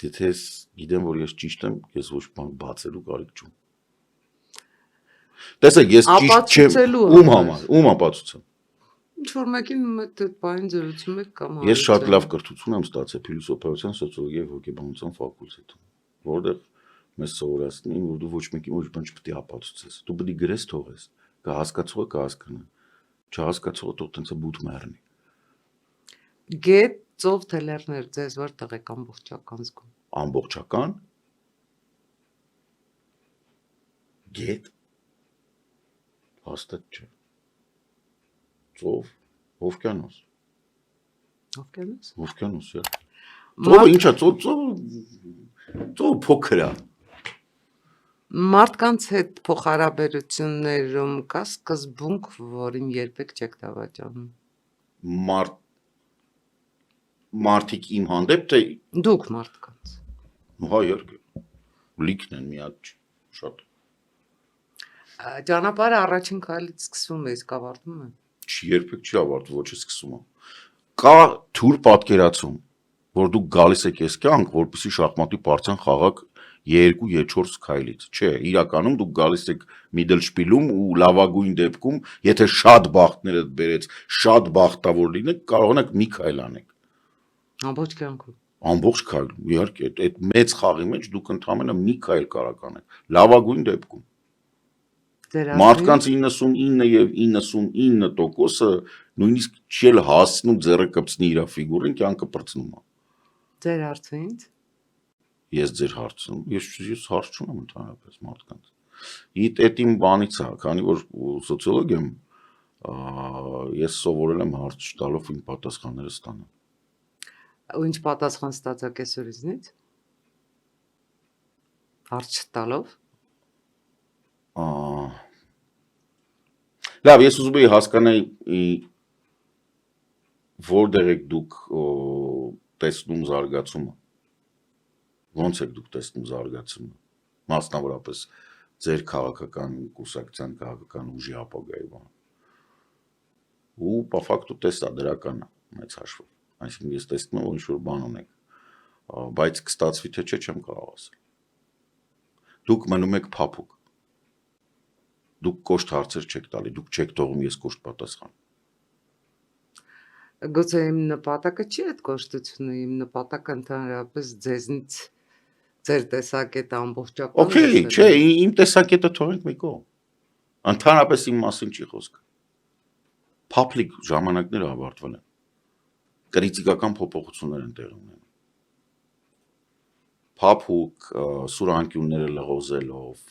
Եթե ես գիտեմ որ ես ճիշտ եմ ես ոչ բան բացելու կարիք չունեմ Տեսեք ես ճիշտ չեմ ում ապացուցեմ Ինչ որ մեկին այդ բանին զրուցում եք կամ Ես շատ լավ կրթություն եմ ստացել փիլիսոփայության, սոցիոլոգիայի եւ հոգեբանության ֆակուլտետում, որտեղ մեզ սովորացնում են, որ դու ոչ մեկին ոչ բան չպետք է ապացուցես։ Դու պետք է գրես թողես, կհասկացողը կհասկանա։ Չհասկացողը թող տենց բութ մեռնի։ Գետ ծով թելերներ ձեզ որտեղ եք ամբողջական զգում։ Ամբողջական գետ հաստատ չէ։ Ծով Օվկիանոս։ Օվկիանոս։ Օվկիանոս, իհ։ Ծովը ինչա, ծով փոքր է։ Մարդկանց հետ փոխհարաբերություններում կա սկզբունք, որին երբեք չեք դավաճանում։ Մարդիկ իմ հանդեպ թե Դուք մարդկանց։ Հա, իհարկե։ Լիքն են միած շատ։ Ճանապարհը առաջին քայլից սկսվում է, իսկ ավարտվում է։ Երբեք չի ավարտվում, ոչ է սկսում։ Կա թույլ պատկերացում, որ դուք գալիս եք այս կյանք, որպեսզի շախմատի պարծան խաղաք 2-4 քայլից։ Չէ, իրականում դուք գալիս եք միդլշպիլում ու լավագույն դեպքում, եթե շատ բախտներդ բերեց, շատ բախտավոր լինեք, կարողանաք մի քայլ անեք։ Ամբողջ կյանքում։ Ամբողջ քայլում, իհարկե, այդ մեծ խաղի մեջ դուք ընդհանրապես մի քայլ կարող անեք, լավագույն դեպքում։ Մարդկանց 99 եւ 99%-ը նույնիսկ չել հասնում ձեռը կպցնի իր ֆիգուրին, կյանքը պրծնում է։ Ձեր հարցը ինձ։ Ես ձեր հարցում, ես հարց չունեմ ընդհանրապես մարդկանց։ Այդ իմ բանից է, քանի որ սոցիոլոգ եմ, ես սովորել եմ հարց չտալով իմ պատասխանները ստանալ։ Ու ինչ պատասխան ստացաք այսօր ինձնից։ Հարց չտալով։ Լավ, ես ուզում եի հասկանայի որտեղ եք դուք տեսնում զարգացումը։ Ոնց եք դուք տեսնում զարգացումը։ Մասնավորապես ձեր քաղաքական կուսակցության քաղաքական ուժի ապագայում։ Ու по ֆակտу տեսա դրական է մեծ հաշվով։ Այսինքն ես տեսնում եմ, որ ինչ-որ բան ունեք, բայց կստացվի թե չէ չեմ կարող ասել։ Դուք մնում եք փափուկ։ Դուք կոշտ հարցեր չեք տալի, դուք չեք թողում ես կոշտ պատասխան։ Գուցե իմ նպատակը չի այդ կոշտությունը, իմ նպատակը ընդհանրապես ձեզնից ձեր տեսակետը ամբողջական։ Okay, չէ, իմ տեսակետը թողենք մի կողմ։ Ընդհանրապես իմ մասին չի խոսքը։ Public ժամանակները ավարտվել են։ Կրիտիկական փոփոխություններ են տեղի ունենում։ Փափուկ սուրանկյունները լղոզելով,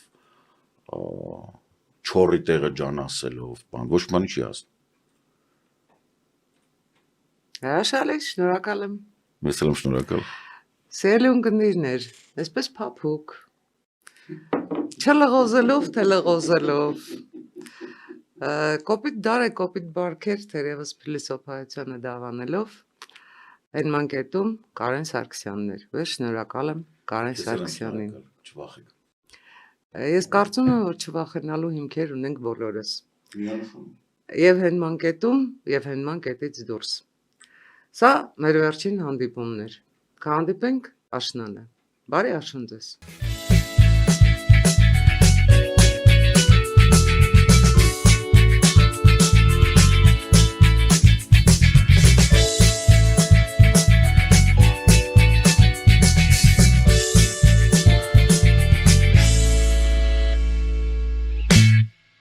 չորի տեղը ջան ասելով, բան, ոչ բանի չի ասում։ Հրաշալի, շնորհակալ եմ։ Ես եմ շնորհակալ։ Սիրելի ունկնդիրներ, այսպես փափուկ, չլղոզելով, թե լղոզելով, կոպիտ դար է, կոպիտ բարքեր, թերևս փիլիսոփայությանը դավանելով, հենման կետում Կարեն Սարգսյանն էր։ Ես շնորհակալ եմ Կարեն Սարգսյանին։ Չվախեք։ Ես կարծում եմ, որ չվախենալու հիմքեր ունենք բոլորս։ Եվ հենման կետում, եւ հենման կետից դուրս։ Սա մեր վերջին հանդիպումն էր։ Կհանդիպենք աշնանը։ Բարի աշուն ձեզ։